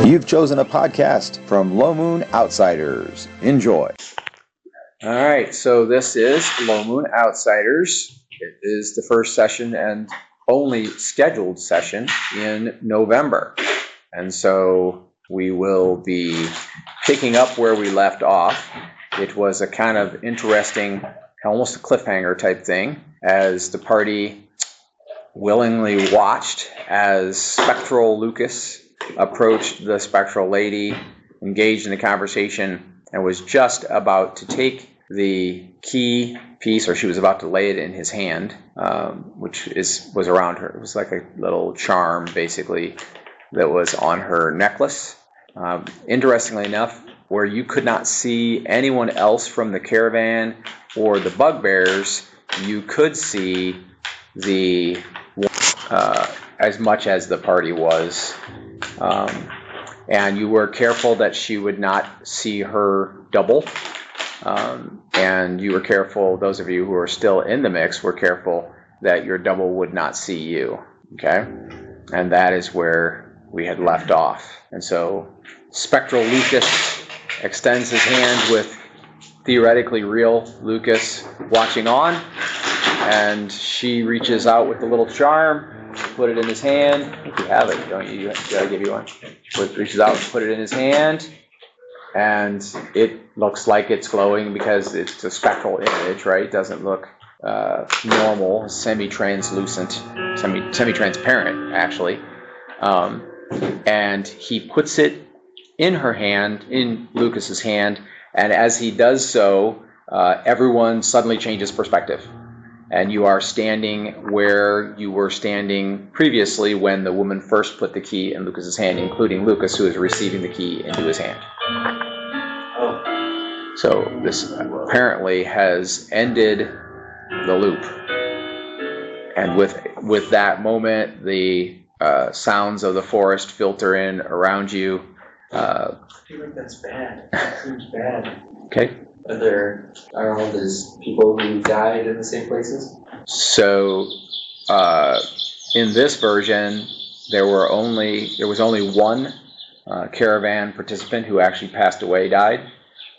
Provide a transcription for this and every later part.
You've chosen a podcast from Low Moon Outsiders. Enjoy. All right, so this is Low Moon Outsiders. It is the first session and only scheduled session in November. And so we will be picking up where we left off. It was a kind of interesting, almost a cliffhanger type thing, as the party willingly watched as Spectral Lucas approached the Spectral Lady, engaged in a conversation, and was just about to take the key piece, or she was about to lay it in his hand, which was around her. It was like a little charm, basically, that was on her necklace. Interestingly enough, where you could not see anyone else from the caravan or the Bugbears, you could see the as much as the party was. And you were careful that she would not see her double. And you were careful, those of you who are still in the mix were careful that your double would not see you. Okay? And that is where we had left off. And so Spectral Lucas extends his hand with theoretically real Lucas watching on. And she reaches out with the little charm, put it in his hand. I think you have it, don't you? Did I give you one? Reaches out and put it in his hand. And it looks like it's glowing because it's a spectral image, right? It doesn't look normal, semi-translucent, semi-transparent, actually. And he puts it in her hand, in Lucas's hand, and as he does so, everyone suddenly changes perspective. And you are standing where you were standing previously when the woman first put the key in Lucas's hand, including Lucas, who is receiving the key into his hand. So this apparently has ended the loop. And with that moment, the sounds of the forest filter in around you. I feel like that's bad. That seems bad. Okay. There's people who died in the same places? So, in this version, there was only one caravan participant who actually passed away, died.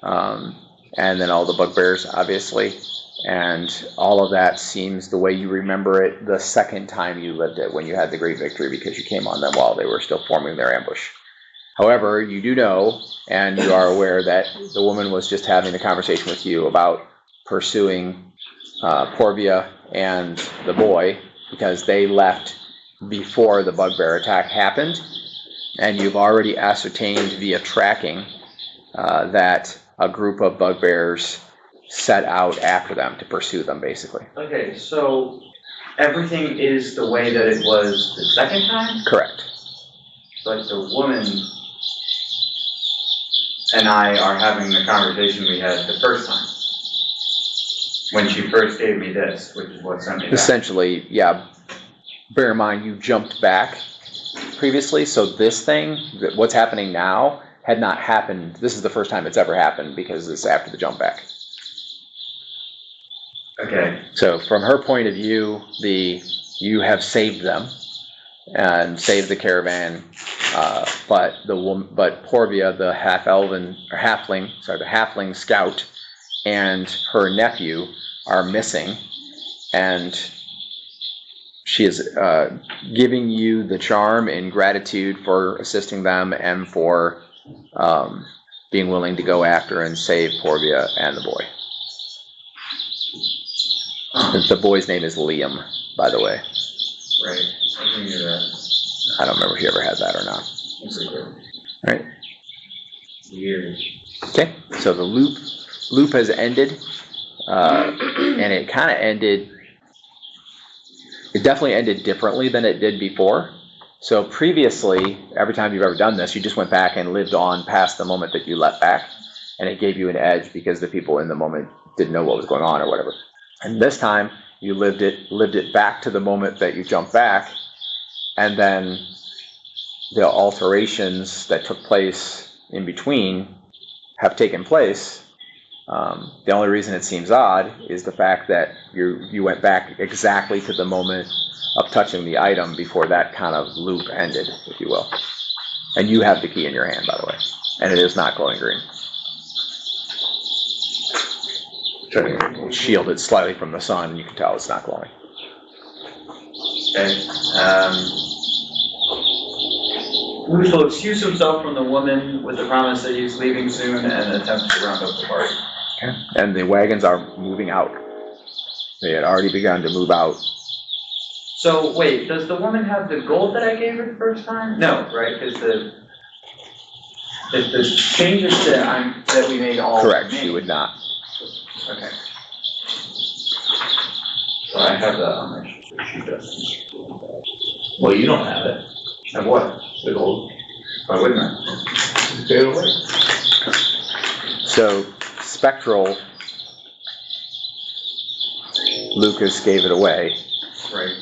And then all the Bugbears, obviously. And all of that seems the way you remember it the second time you lived it, when you had the great victory, because you came on them while they were still forming their ambush. However, you do know, and you are aware, that the woman was just having a conversation with you about pursuing Porviah and the boy, because they left before the Bugbear attack happened, and you've already ascertained via tracking that a group of Bugbears set out after them to pursue them, basically. Okay, so everything is the way that it was the second time? Correct. But the woman and I are having the conversation we had the first time, when she first gave me this, which is what sent me back. Essentially, yeah. Bear in mind, you jumped back previously, so this thing, what's happening now, had not happened. This is the first time it's ever happened, because it's after the jump back. Okay. So from her point of view, you have saved them and saved the caravan, but Porviah, the halfling scout, and her nephew are missing, and she is giving you the charm in gratitude for assisting them and for being willing to go after and save Porviah and the boy. The boy's name is Liam, by the way. Right. I knew that. I don't remember if he ever had that or not. All right. Weird. Okay. So the loop has ended, and it kind of ended. It definitely ended differently than it did before. So previously, every time you've ever done this, you just went back and lived on past the moment that you left back, and it gave you an edge because the people in the moment didn't know what was going on or whatever. And this time, you lived it back to the moment that you jumped back, and then the alterations that took place in between have taken place. The only reason it seems odd is the fact that you went back exactly to the moment of touching the item before that kind of loop ended, if you will. And you have the key in your hand, by the way. And it is not glowing green. It's shielded slightly from the sun. You can tell it's not glowing. Okay. Luke will excuse himself from the woman with the promise that he's leaving soon and attempts to round up the party. Okay. And the wagons are moving out. They had already begun to move out. So wait, does the woman have the gold that I gave her the first time? No, right? Because the changes that we made all Correct, she would not. Okay. So I have that on my sheet. She doesn't. Well, you don't have it. Of what? The gold. Why wouldn't I? Pay it away. So, Spectral, Lucas gave it away. Right.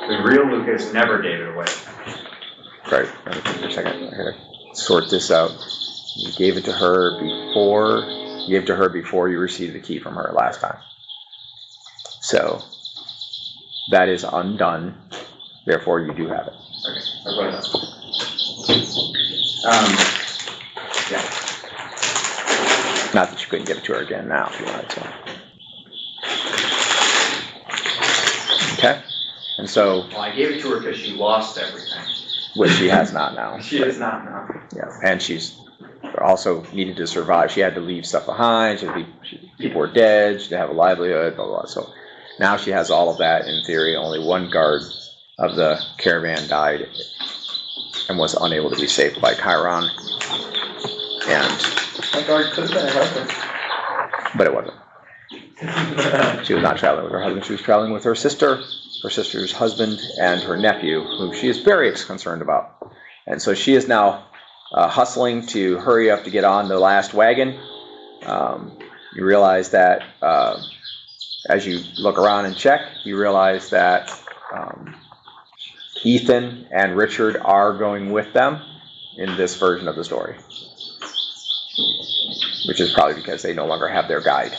The real Lucas never gave it away. Right, let me think for a second. I gotta sort this out. You gave it to her before, you received the key from her last time. So, that is undone, therefore you do have it. Okay, that's what I thought. Yeah. Not that you couldn't give it to her again now if you wanted to. Okay, and so, Well, I gave it to her because she lost everything. which she has not now. She is not now. Yeah, and she's also needed to survive. She had to leave stuff behind. People were dead. She didn't have a livelihood, blah, blah, blah. So now she has all of that in theory. Only one guard of the caravan died and was unable to be saved by Chiron. And My guard could have been a husband. but it wasn't. She was not traveling with her husband. She was traveling with her sister's husband, and her nephew, whom she is very concerned about. And so she is now hustling to hurry up to get on the last wagon. You realize that as you look around and check, you realize that Ethan and Richard are going with them in this version of the story, which is probably because they no longer have their guide.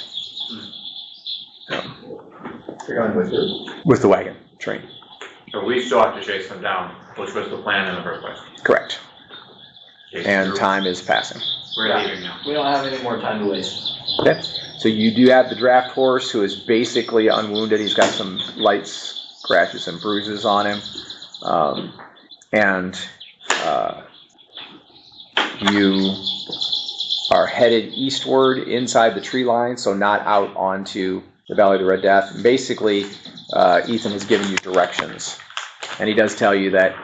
You're going with who? With the wagon train. So we still have to chase them down, which was the plan in the first place. Correct. Chase And through. time is passing. We're leaving now. We don't have any more time to waste. Okay. So you do have the draft horse, who is basically unwounded. He's got some light scratches and bruises on him. You are headed eastward inside the tree line, so not out onto the Valley of the Red Death. And basically, Ethan has given you directions. And he does tell you that,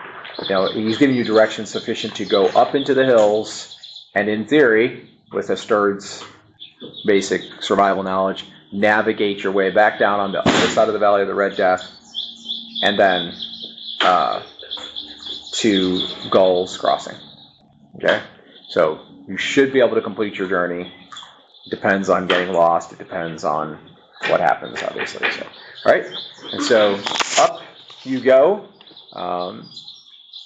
he's giving you directions sufficient to go up into the hills, and in theory, with Asterd's basic survival knowledge, navigate your way back down on the other side of the Valley of the Red Death, and then to Gull's Crossing. Okay? So you should be able to complete your journey. It depends on getting lost. It depends on what happens, obviously. So, all right? And so up you go.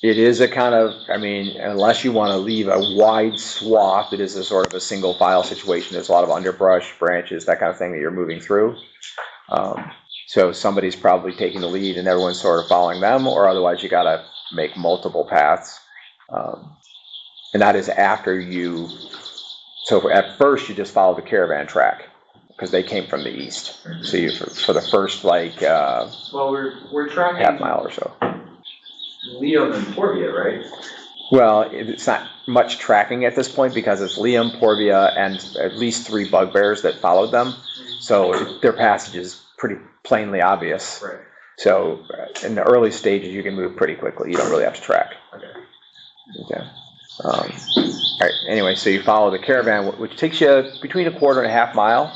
It is a kind of, unless you want to leave a wide swath, it is a sort of a single file situation. There's a lot of underbrush, branches, that kind of thing that you're moving through. So somebody's probably taking the lead and everyone's sort of following them, or otherwise you got to make multiple paths. And that is after you, so at first you just follow the caravan track because they came from the east. So you, for the first Well, we're tracking half mile or so. Liam and Porviah, right? Well, it's not much tracking at this point because it's Liam, Porviah, and at least 3 bugbears that followed them. So their passage is pretty plainly obvious. Right. So in the early stages, you can move pretty quickly. You don't really have to track. Okay. All right. Anyway, so you follow the caravan, which takes you between a quarter and a half mile,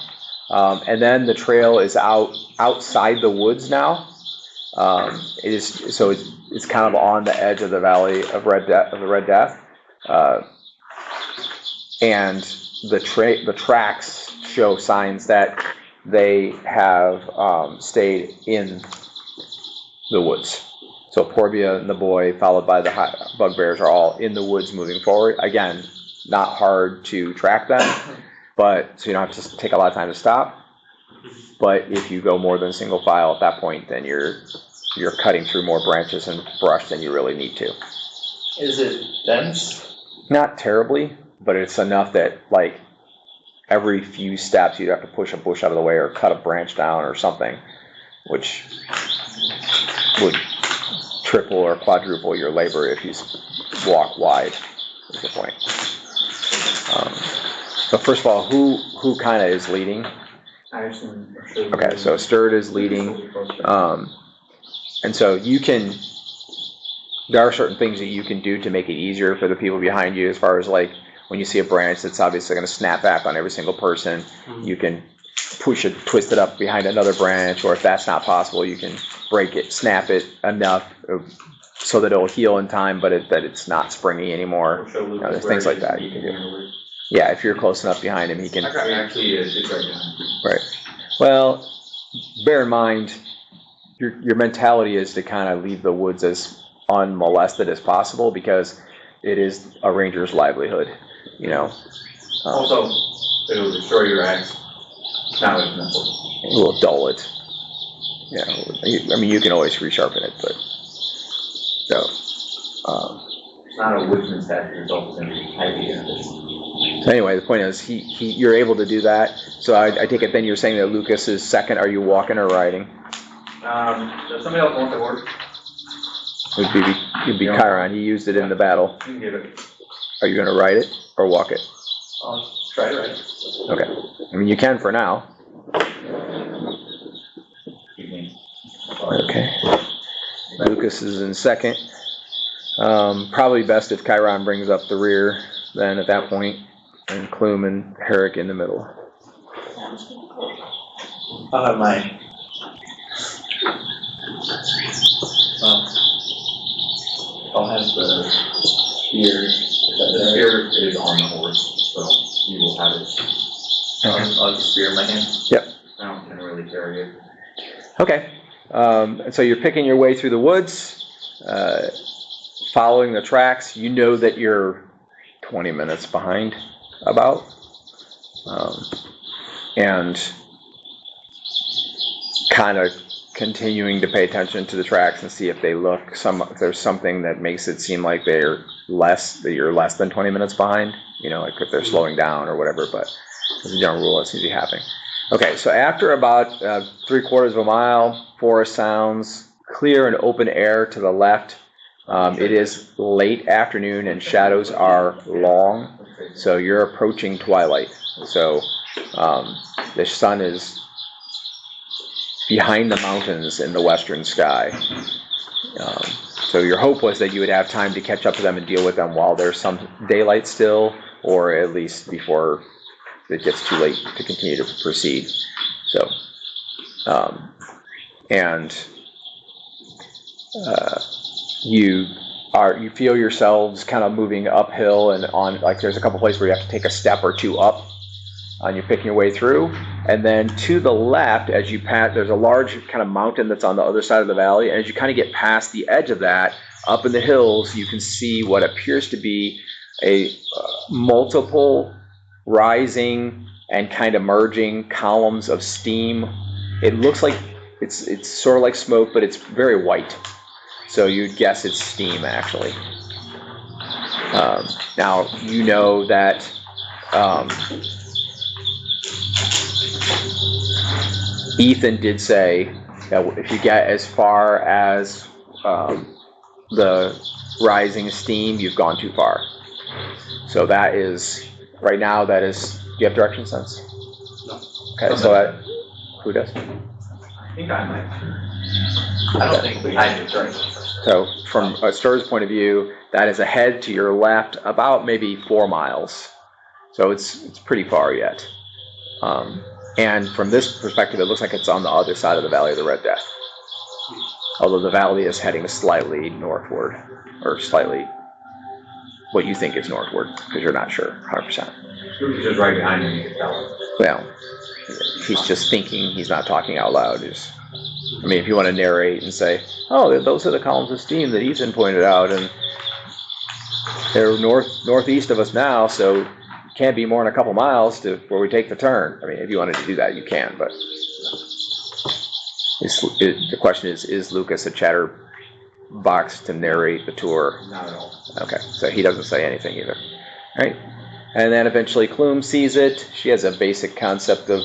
and then the trail is outside the woods now. It's kind of on the edge of the Valley of the Red Death, and the tracks show signs that they have stayed in the woods. So Porviah and the boy, followed by the bugbears, are all in the woods moving forward. Again, not hard to track them, but so you don't have to take a lot of time to stop. But if you go more than single file at that point, then you're cutting through more branches and brush than you really need to. Is it dense? Not terribly, but it's enough that like every few steps you'd have to push a bush out of the way or cut a branch down or something, which would triple or quadruple your labor if you walk wide, is the point. So first of all, who kind of is leading? Okay, so Asterd is leading. And so you can, there are certain things that you can do to make it easier for the people behind you, as far as like when you see a branch that's obviously going to snap back on every single person, you can push it, twist it up behind another branch, or if that's not possible, you can break it, snap it enough so that it'll heal in time, but that it's not springy anymore. There's things like that you can do. Yeah, if you're close enough behind him, he can. Actually, it's right behind. Right. Well, bear in mind, your mentality is to kind of leave the woods as unmolested as possible, because it is a ranger's livelihood, you know. Also, it'll destroy your axe. Not as important. It will dull it. Yeah, I mean, you can always resharpen it, but so. It's not a woodsman's hat. It's also going to be heavy. So anyway, the point is, you're able to do that. So I take it then you're saying that Lucas is second. Are you walking or riding? Does somebody else want to work? It'd be Chiron. He used it in the battle. You can give it. Are you going to ride it or walk it? I'll try to write it. Okay. I mean, you can for now. Okay. Lucas is in second. Probably best if Chiron brings up the rear then at that point, and Klume and Herrick in the middle. I'll have mine. I'll have the spear. The spear is on the horse, so you will have it. I'll have the spear in my hand. Yep. I don't really carry it. Okay. And so you're picking your way through the woods, following the tracks. You know that you're 20 minutes behind, about. And kind of continuing to pay attention to the tracks and see if they look if there's something that makes it seem like you're less than 20 minutes behind, you know, like if they're slowing down or whatever, but as a general rule, that seems to be happening. Okay, so after about 3/4 of a mile, forest sounds, clear and open air to the left. It is late afternoon and shadows are long, so you're approaching twilight. So the sun is behind the mountains in the western sky. So your hope was that you would have time to catch up to them and deal with them while there's some daylight still, or at least before it gets too late to continue to proceed. So, you feel yourselves kind of moving uphill and on, like there's a couple places where you have to take a step or two up, and you're picking your way through. And then to the left, as you pass, there's a large kind of mountain that's on the other side of the valley. And as you kind of get past the edge of that, up in the hills, you can see what appears to be a multiple rising and kind of merging columns of steam. It looks like it's sort of like smoke, but it's very white. So you'd guess it's steam, actually. Now, you know that Ethan did say that if you get as far as the rising steam, you've gone too far. So that is, right now, that is, do you have direction sense? No. Okay, so that, who does? I think I might. I don't think we had it right. So from Asterd's point of view, that is ahead to your left about maybe 4 miles. So it's pretty far yet. And from this perspective, it looks like it's on the other side of the Valley of the Red Death. Although the valley is heading slightly northward, or slightly what you think is northward, because you're not sure 100%. Lucas is right behind me, you can tell. Well, he's just thinking, he's not talking out loud. I mean, if you want to narrate and say, oh, those are the columns of steam that Ethan pointed out, and they're northeast of us now, so it can't be more than a couple miles to where we take the turn. I mean, if you wanted to do that, you can, but the question is Lucas a chatterbox box to narrate the tour? Not at all. Okay, so he doesn't say anything either. All right, and then eventually Clume sees it. She has a basic concept of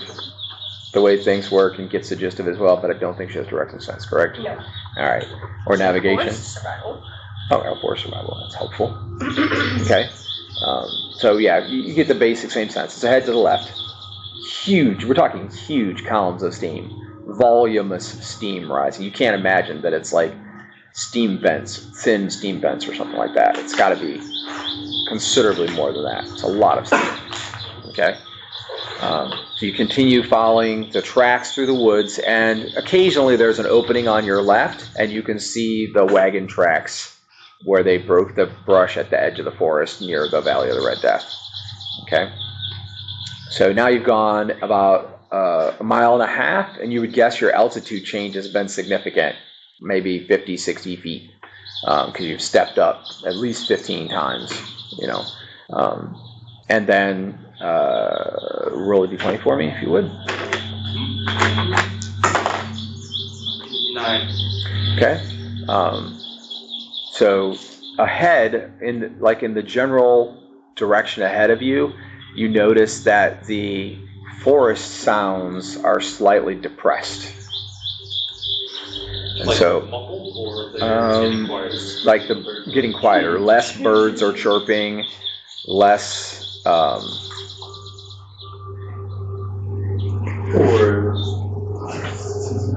the way things work and gets the gist of it as well, but I don't think she has direct sense, correct? No. All right, or navigation. Forest survival. Oh, outdoor survival, that's helpful. Okay, so yeah, you get the basic same sense. It's ahead to the left. Huge, we're talking huge columns of steam. Voluminous steam rising. You can't imagine that it's like steam vents, thin steam vents or something like that. It's got to be considerably more than that. It's a lot of steam. Okay? So you continue following the tracks through the woods, and occasionally there's an opening on your left, and you can see the wagon tracks where they broke the brush at the edge of the forest near the Valley of the Red Death. Okay? So now you've gone about a mile and a half, and you would guess your altitude change has been significant, maybe 50, 60 feet, because you've stepped up at least 15 times, you know. And then roll a d20 for me, if you would. 9. Okay. So ahead, in the general direction ahead of you, you notice that the forest sounds are slightly depressed. And Like so, muffled, or they're getting quieter? like getting quieter, less birds are chirping, less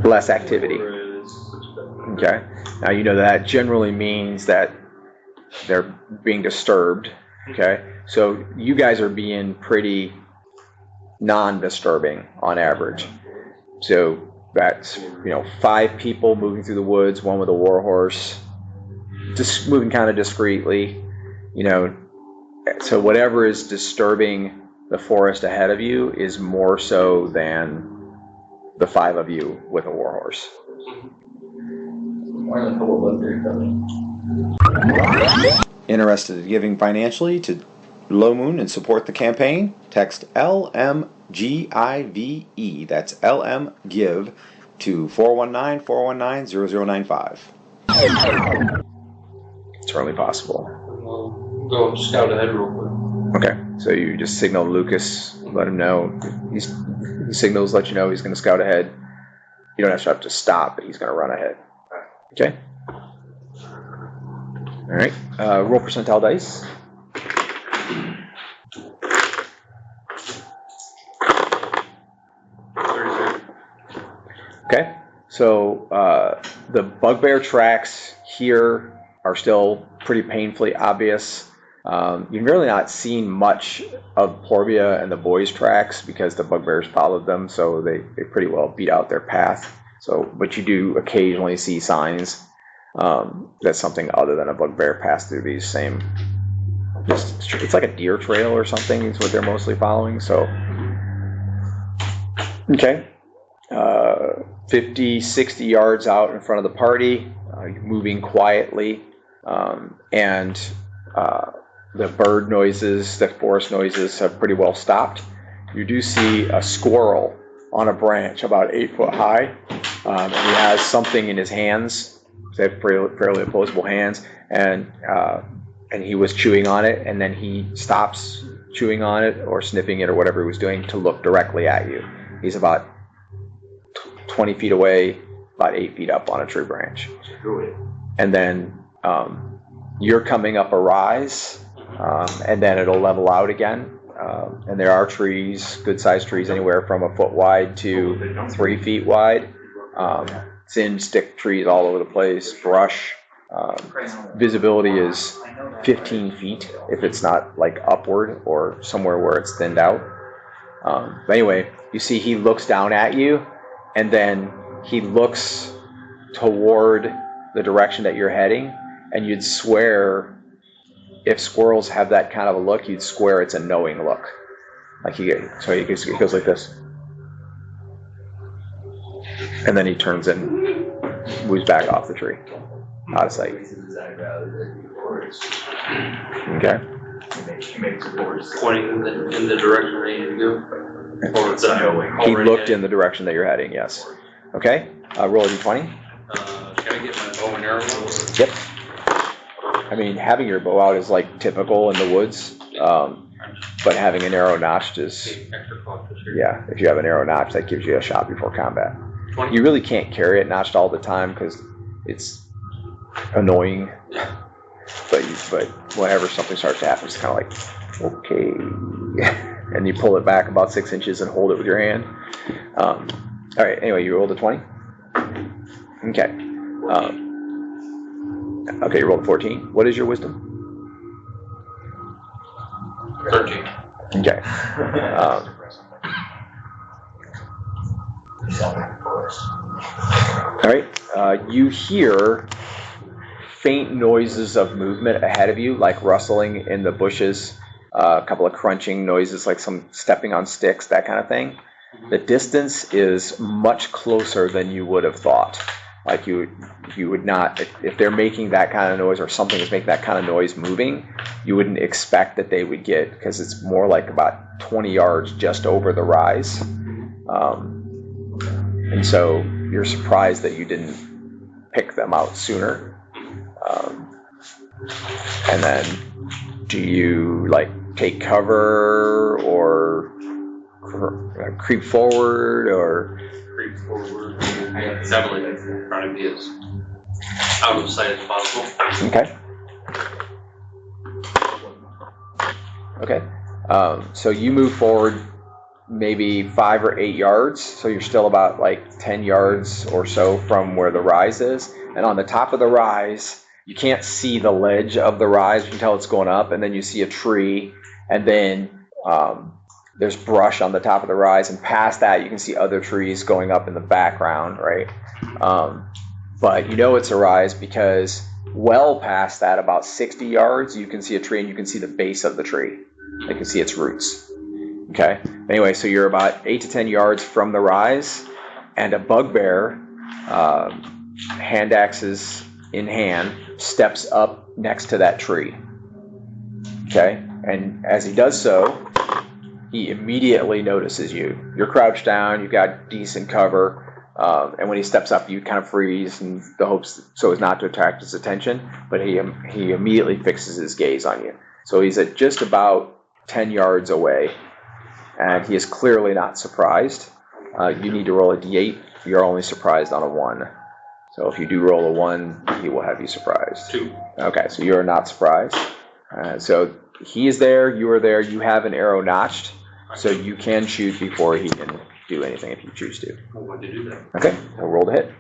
less activity. Okay. Now you know that generally means that they're being disturbed. Okay. So you guys are being pretty non-disturbing on average. So that's, 5 people moving through the woods, one with a war horse, just moving kind of discreetly, So whatever is disturbing the forest ahead of you is more so than the 5 of you with a war horse. Interested in giving financially to Low Moon and support the campaign? Text LMGIVE, that's LMGIVE, to 419-419-0095. It's certainly possible. We'll go scout ahead real quick. Okay, so you just signal Lucas, let him know. He signals, let you know he's going to scout ahead. You don't have to stop, but he's going to run ahead. Okay? All right, roll percentile dice. Okay, so the bugbear tracks here are still pretty painfully obvious. You've really not seen much of Porviah and the boys' tracks because the bugbears followed them, so they pretty well beat out their path. But you do occasionally see signs that something other than a bugbear passed through these same. It's like a deer trail or something is what they're mostly following. So, okay, 50, 60 yards out in front of the party, moving quietly, and the bird noises, the forest noises have pretty well stopped. You do see a squirrel on a branch about 8 foot high, and he has something in his hands. They have fairly opposable hands, and he was chewing on it, and then he stops chewing on it or sniffing it or whatever he was doing to look directly at you. He's about 20 feet away, about 8 feet up on a tree branch. And then you're coming up a rise, and then it'll level out again. And there are trees, good-sized trees, anywhere from a foot wide to 3 feet wide. Thin stick trees all over the place, brush. Visibility is 15 feet if it's not like upward or somewhere where it's thinned out. But anyway, you see he looks down at you, and then he looks toward the direction that you're heading, and you'd swear if squirrels have that kind of a look, you'd swear it's a knowing look. Like he goes like this. And then he turns and moves back off the tree, out of sight. Okay. Pointing in the direction I need to go. Or it's a knowing. He looked in the direction that you're heading, yes. Okay, roll a d20. Can I get my bow and arrow? Yep. I mean, having your bow out is like typical in the woods, but having an arrow notched is, Extra cautious here. yeah, if you have an arrow notched, that gives you a shot before combat. 20? You really can't carry it notched all the time because it's annoying, but whenever something starts to happen, it's kind of like, okay, and you pull it back about 6 inches and hold it with your hand. All right, anyway, you rolled a 20? Okay. Okay, you rolled a 14. What is your wisdom? 13. Okay. All right, you hear faint noises of movement ahead of you, like rustling in the bushes, a couple of crunching noises, like some stepping on sticks, that kind of thing. The distance is much closer than you would have thought. Like you would not, if they're making that kind of noise or something is making that kind of noise moving, you wouldn't expect that they would get, because it's more like about 20 yards just over the rise. And so you're surprised that you didn't pick them out sooner. And then do you like take cover or creep forward or? Creep forward. I definitely try to be as out of sight as possible. Okay. Okay. So you move forward maybe 5 or 8 yards. So you're still about like 10 yards or so from where the rise is. And on the top of the rise, you can't see the ledge of the rise. You can tell it's going up. And then you see a tree. And then there's brush on the top of the rise. And past that, you can see other trees going up in the background, right? But you know it's a rise because well past that, about 60 yards, you can see a tree and you can see the base of the tree. You can see its roots. Okay. Anyway, so you're about 8 to 10 yards from the rise, and a bugbear, hand axes in hand, steps up next to that tree. Okay. And as he does so, he immediately notices you. You're crouched down. You've got decent cover. And when he steps up, you kind of freeze in the hopes so as not to attract his attention. But he immediately fixes his gaze on you. So he's at just about 10 yards away. And he is clearly not surprised. You need to roll a d8. You're only surprised on a 1. So if you do roll a 1, he will have you surprised. 2. Okay, so you're not surprised. So he is there, you are there, you have an arrow notched. So you can shoot before he can do anything if you choose to. I want to do that. Okay, so roll to hit.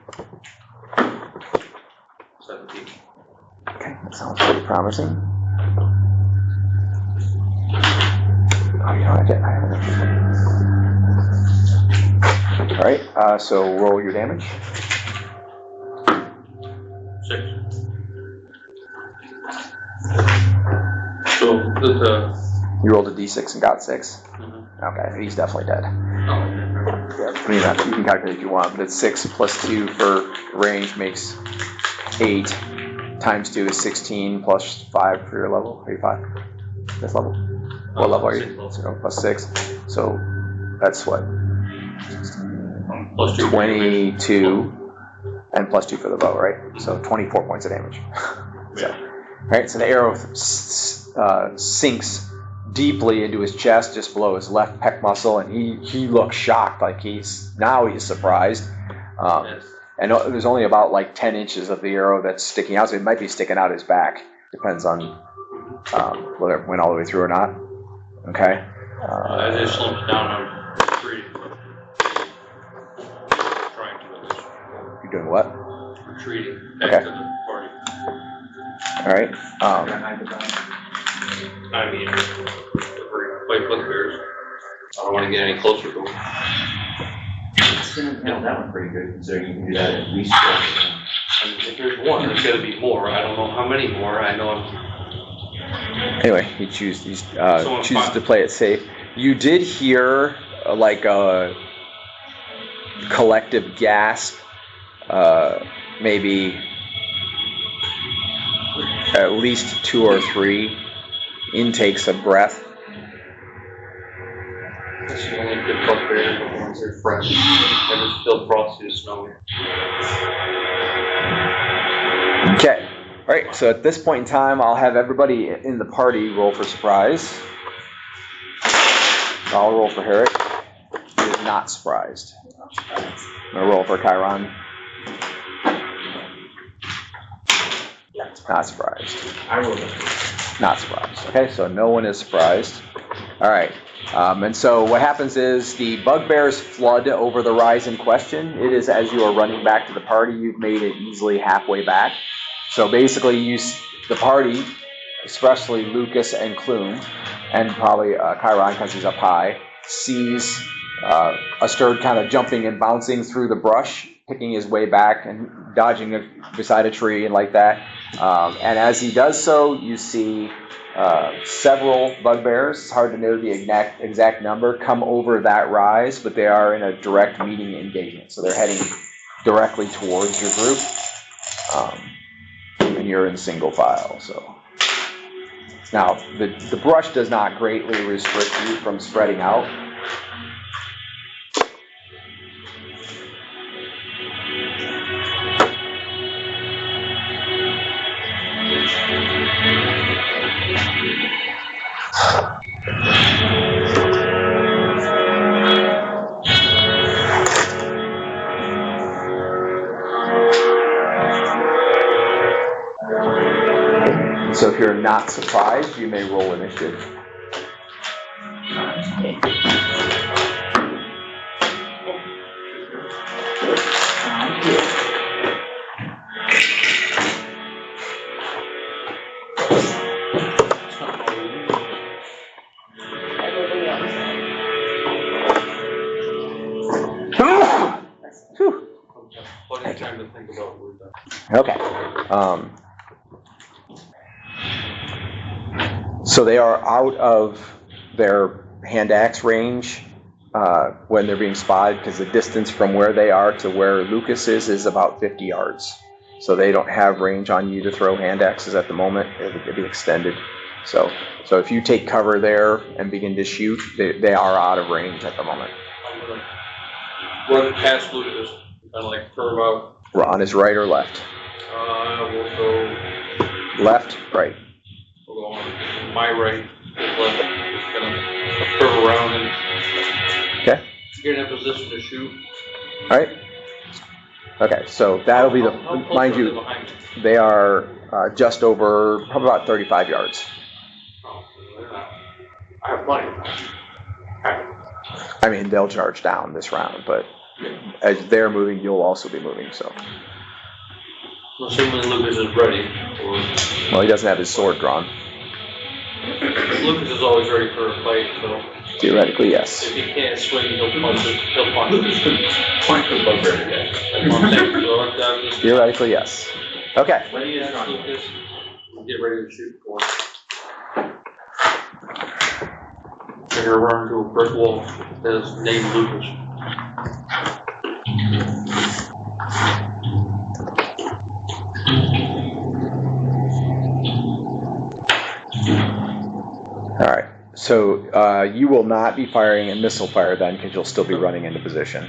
17. Okay, that sounds pretty promising. Oh, you know, I have it. All right, so roll your damage. 6. So You rolled a d6 and got 6. Mhm. Okay, he's definitely dead. Oh, Yeah, I mean, you can calculate if you want, but it's 6 plus 2 for range makes 8. Times 2 is 16 plus 5 for your level. Are you 5? This level? What level are you? So plus 6. So that's what? plus 2. 22 and plus 2 for the bow, right? So 24 points of damage. So, right, so the arrow sinks deeply into his chest, just below his left pec muscle, and he looks shocked, like he's surprised. Yes. And there's only about like 10 inches of the arrow that's sticking out, so it might be sticking out his back. Depends on whether it went all the way through or not. Okay. I just slowed it down. I'm retreating. Trying to at least. You're doing what? Retreating back Okay. to the party. All right. I mean, if we're gonna play Bugbears, I don't want to get any closer to them. Yeah, that one's pretty good, considering you can do that at least. I mean, if there's one, there's got to be more. I don't know how many more. I know I'm. Anyway, he chooses to play it safe. You did hear like a collective gasp, maybe at least 2 or 3 intakes of breath. That's the only good Bugbears, the ones that are fresh. Never still frosty or snowy. All right, so at this point in time, I'll have everybody in the party roll for surprise. I'll roll for Herrick. He is not surprised. I'm going to roll for Chiron. Not surprised. I will. Not surprised. Okay, so no one is surprised. All right. And so what happens is the bugbears flood over the rise in question. It is as you are running back to the party, you've made it easily halfway back. So basically, the party, especially Lucas and Clume, and probably Chiron because he's up high, sees Asterd kind of jumping and bouncing through the brush, picking his way back and dodging beside a tree and like that. And as he does so, you see several bugbears, it's hard to know the exact number, come over that rise, but they are in a direct meeting engagement. So they're heading directly towards your group. And you're in single file. So now the brush does not greatly restrict you from spreading out. So if you're not surprised, you may roll initiative. Plenty of time to think about what we've done. Okay. So they are out of their hand axe range when they're being spotted, because the distance from where they are to where Lucas is about 50 yards. So they don't have range on you to throw hand axes at the moment. It'll be extended. So if you take cover there and begin to shoot, they are out of range at the moment. I'm gonna run past Lucas, kind of like curve out. We're on his right or left? We'll go. Left, right. We'll go on my right, his left. Just gonna curve around and Okay. get in a position to shoot. All right. Okay, so that'll be How close mind are you, they behind me? they are just over, probably about 35 yards. Oh, they're not. I have plenty of time. I mean, they'll charge down this round, but as they're moving, you'll also be moving, so. Assuming Lucas is ready, or Well, he doesn't have his sword drawn. Lucas is always ready for a fight, so Theoretically, yes. if he can't swing, he'll punch it. He'll punch it. Point the bugbear again. That's what I'm saying. So I'm just Theoretically, yes. Okay. when he is Lucas, we'll get ready to shoot for him. They're gonna run into a brick wall that's named Lucas. All right. So you will not be firing a missile fire then, because you'll still be running into position.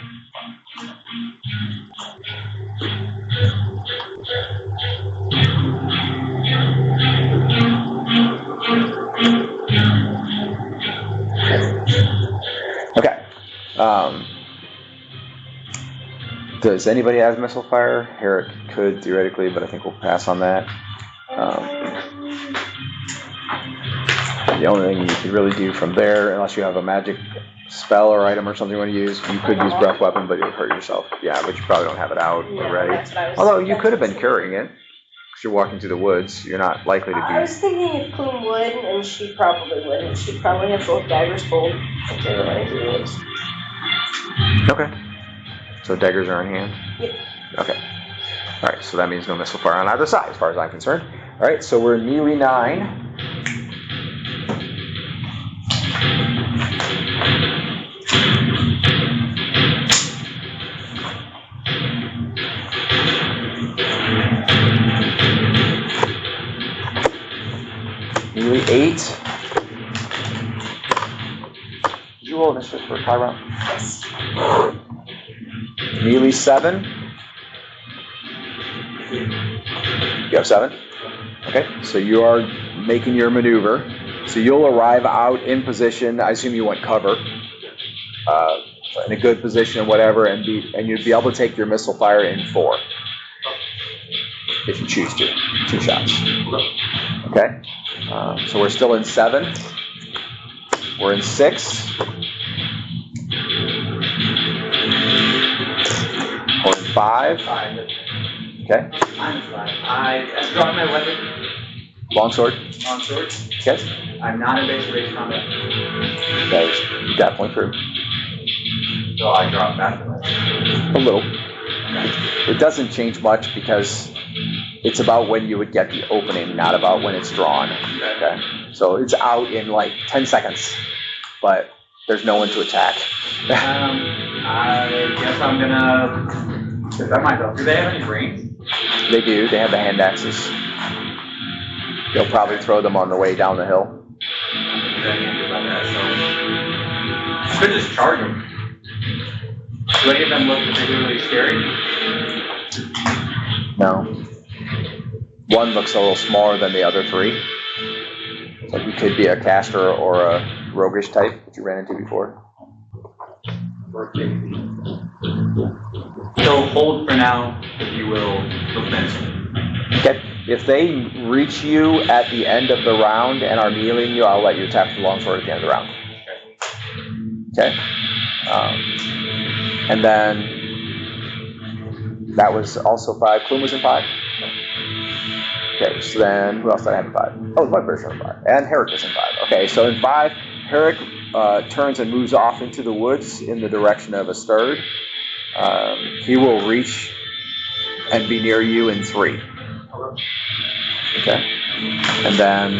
Okay. Does anybody have missile fire? Herrick could theoretically, but I think we'll pass on that. The only thing you could really do from there, unless you have a magic spell or item or something you want to use, you could use breath weapon, but you'll hurt yourself. Yeah, but you probably don't have it out already. That's what I was Although you thinking. could have been carrying it, because you're walking through the woods. You're not likely to I be. was thinking if Plume would, and she probably wouldn't. She'd probably have both daggers pulled if they were running through the woods. Okay. So daggers are in hand? Yep. Okay. All right, so that means no missile fire on either side, as far as I'm concerned. All right, so we're in melee 9. Melee 8. Did you roll initiative for Chiron? Yes. Melee 7. You have 7? Okay, so you are making your maneuver. So you'll arrive out in position. I assume you want cover, in a good position or whatever, and you'd be able to take your missile fire in 4, if you choose to. 2 shots. Okay. So we're still in 7. We're in 6. We're in 5. 5. Okay. I'm 5. I dropped my weapon Longsword. on sword. Okay. I'm not in base combat. That is definitely true. So I dropped back. A little. It doesn't change much because it's about when you would get the opening, not about when it's drawn. Okay. So it's out in like 10 seconds, but there's no one to attack. I guess I'm gonna defend myself. Do they have any range? They do. They have the hand axes. They'll probably throw them on the way down the hill. I could just charge them. Do any of them look particularly scary? No. One looks a little smaller than the other 3. So he could be a caster or a roguish type that you ran into before. So hold for now, if you will, defensive. Okay. If they reach you at the end of the round and are mealing you, I'll let you attack the longsword at the end of the round. Okay. And then that was also 5. Clume was in 5. Okay, so then who else did I have in 5? Oh, Bugbears are in 5. And Herrick is in 5. Okay, so in 5, Herrick turns and moves off into the woods in the direction of Asterd. He will reach and be near you in 3. Okay. And then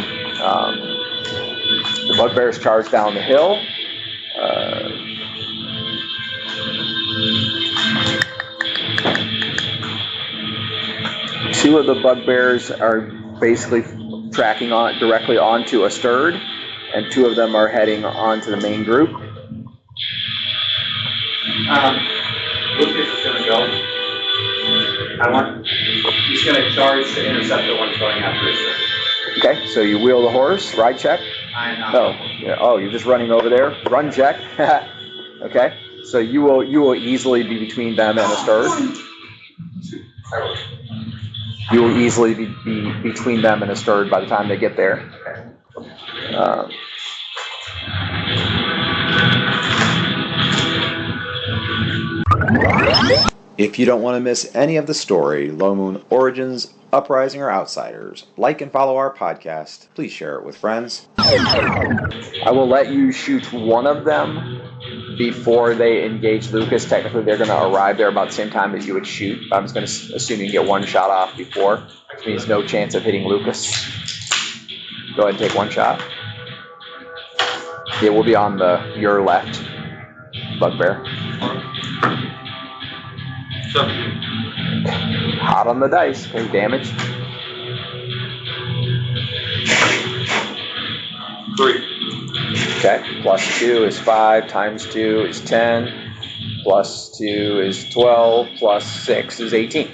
the Bugbears charge down the hill. 2 of the Bugbears are basically tracking on directly onto Asterd, and 2 of them are heading onto the main group. Lucas is gonna go. He's gonna charge to intercept the ones going after his sword. Okay, so you wheel the horse, ride check. I'm not. Oh, yeah. Oh, you're just running over there. Run check. Okay, so you will easily be between them and Asterd. You will easily be between them and Asterd by the time they get there. If you don't want to miss any of the story, Low Moon Origins, Uprising, or Outsiders, like and follow our podcast. Please share it with friends. I will let you shoot one of them before they engage Lucas. Technically, they're going to arrive there about the same time that you would shoot. I'm just going to assume you get 1 shot off before, which means no chance of hitting Lucas. Go ahead and take 1 shot. It will be on your left, Bugbear. Hot on the dice. Okay, damage. 3. Okay, plus 2 is 5, times 2 is 10, plus 2 is 12, plus 6 is 18.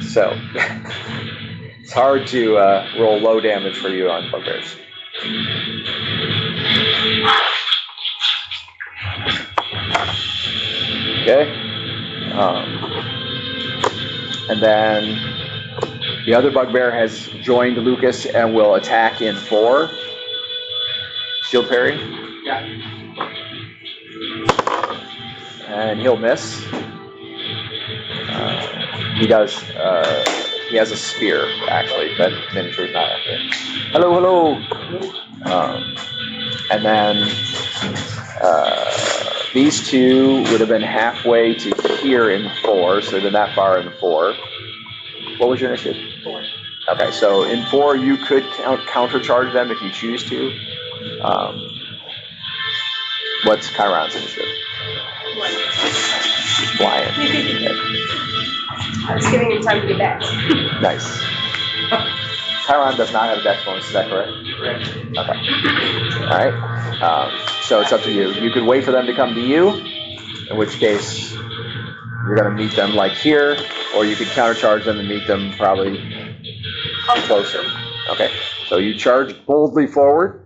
So, it's hard to roll low damage for you on Bugbears. Okay. And then the other Bugbear has joined Lucas and will attack in 4. Shield parry. Yeah. And he'll miss. He does. He has a spear, actually. That miniature's not up there. Hello. And then these 2 would have been halfway to here in 4, so they're that far in 4. What was your initiative? 4. Okay, so in 4 you could countercharge them if you choose to. What's Chiron's initiative? Flying. Okay. I was giving him time to get back. Nice. Chiron does not have a dex bonus, is that correct? Correct. Okay. Alright. So it's up to you. You could wait for them to come to you, in which case you're going to meet them like here, or you could countercharge them and meet them probably Closer. Okay. So you charge boldly forward.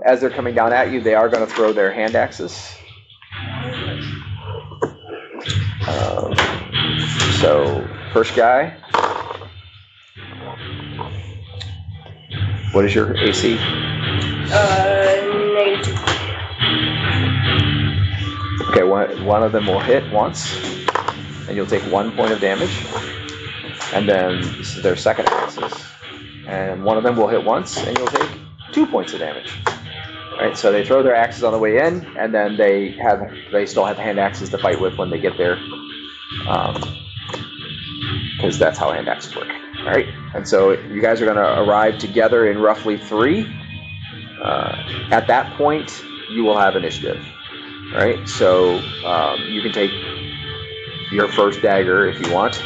As they're coming down at you, they are going to throw their hand axes. So first guy. What is your AC? -2. Okay, one of them will hit once, and you'll take 1 point of damage. And then this is their second axes. And one of them will hit once, and you'll take 2 points of damage. All right, so they throw their axes on the way in, and then they still have hand axes to fight with when they get there, because that's how hand axes work. All right, and so you guys are going to arrive together in roughly 3. At that point, you will have initiative. All right, so you can take your first dagger if you want.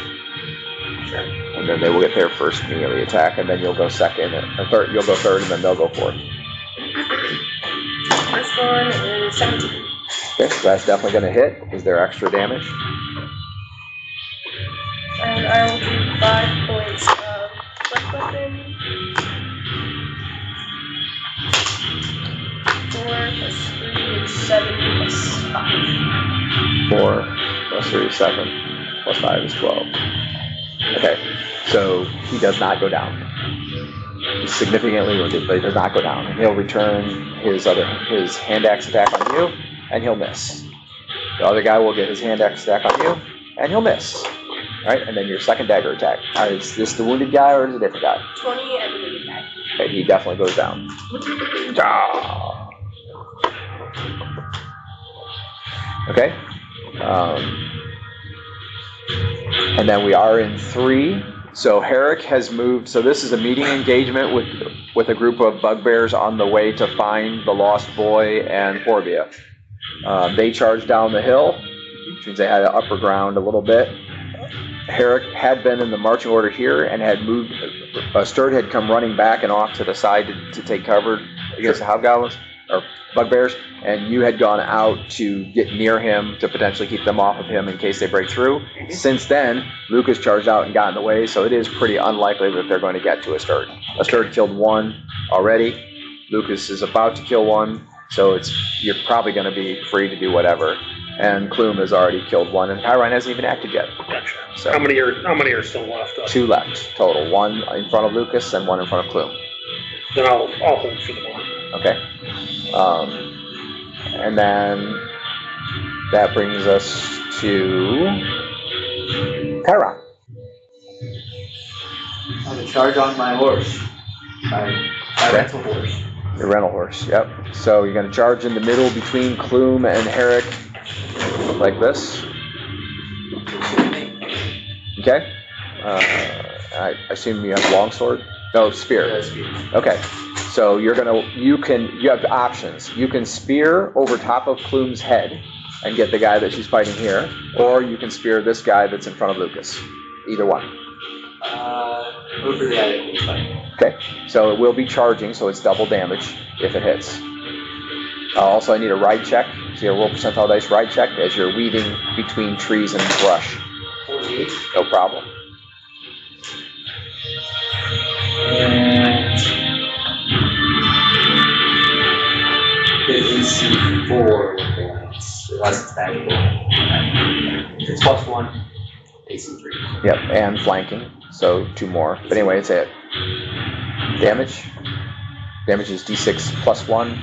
And then they will get their first melee attack, and then you'll go second, or third. You'll go third, and then they'll go fourth. First one is 17. Okay, so that's definitely going to hit. Is there extra damage? And I will do 5 points of quick weapon. 4 plus 3 is 7 plus 5. 4 plus 3 is 7, plus 5 is 12. Okay, so he does not go down. He's significantly wounded, but he does not go down. And he'll return his hand axe attack on you, and he'll miss. The other guy will get his hand axe attack on you, and he'll miss. All right, and then your second dagger attack. Is this the wounded guy or is it a different guy? 20 and the wounded guy. Okay, he definitely goes down. Ah. Okay. And then we are in 3. So Herrick has moved. So this is a meeting engagement with a group of bugbears on the way to find the lost boy and Porviah. They charged down the hill, which means they had upper ground a little bit. Herrick had been in the marching order here and had moved. Asterd had come running back and off to the side to take cover against the hobgoblins or bugbears, and you had gone out to get near him to potentially keep them off of him in case they break through. Since then, Lucas charged out and got in the way, so it is pretty unlikely that they're going to get to Asterd. Asterd killed 1 already. Lucas is about to kill 1, so you're probably going to be free to do whatever. And Clume has already killed 1, and Chiron hasn't even acted yet. Gotcha. So How many are still left? 2 left total. 1 in front of Lucas and 1 in front of Clume. Then I'll hold for the moment. Okay. And then that brings us to Chiron. I'm gonna charge on my horse. My rental horse. Your rental horse, yep. So you're going to charge in the middle between Clume and Herrick, like this. Okay. I assume you have longsword? No, spear. Okay. So you have options. You can spear over top of Clume's head and get the guy that she's fighting here, or you can spear this guy that's in front of Lucas. Either one. Move for the guy that he's fighting. Okay, so it will be charging, so it's double damage if it hits. Also, I need a ride check. So you roll percentile dice ride check as you're weaving between trees and brush. 48. No problem. And it is C4 with the lance. Unless it's valuable. It's +1. AC3. Yep, and flanking, so 2 more. But anyway, it's it. Damage. Damage is d6 +1,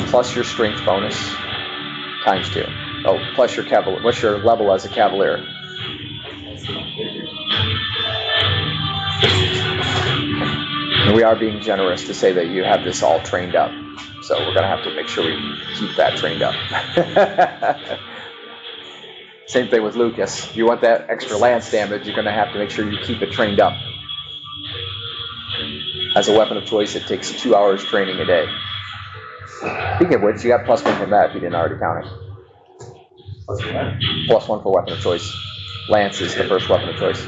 plus your strength bonus, times 2. Oh, plus your cavalier. What's your level as a cavalier? And we are being generous to say that you have this all trained up. So we're going to have to make sure we keep that trained up. Same thing with Lucas. If you want that extra lance damage, you're going to have to make sure you keep it trained up. As a weapon of choice, it takes 2 hours training a day. Speaking of which, you got +1 from that if you didn't already count it. +1 for weapon of choice. Lance is the first weapon of choice.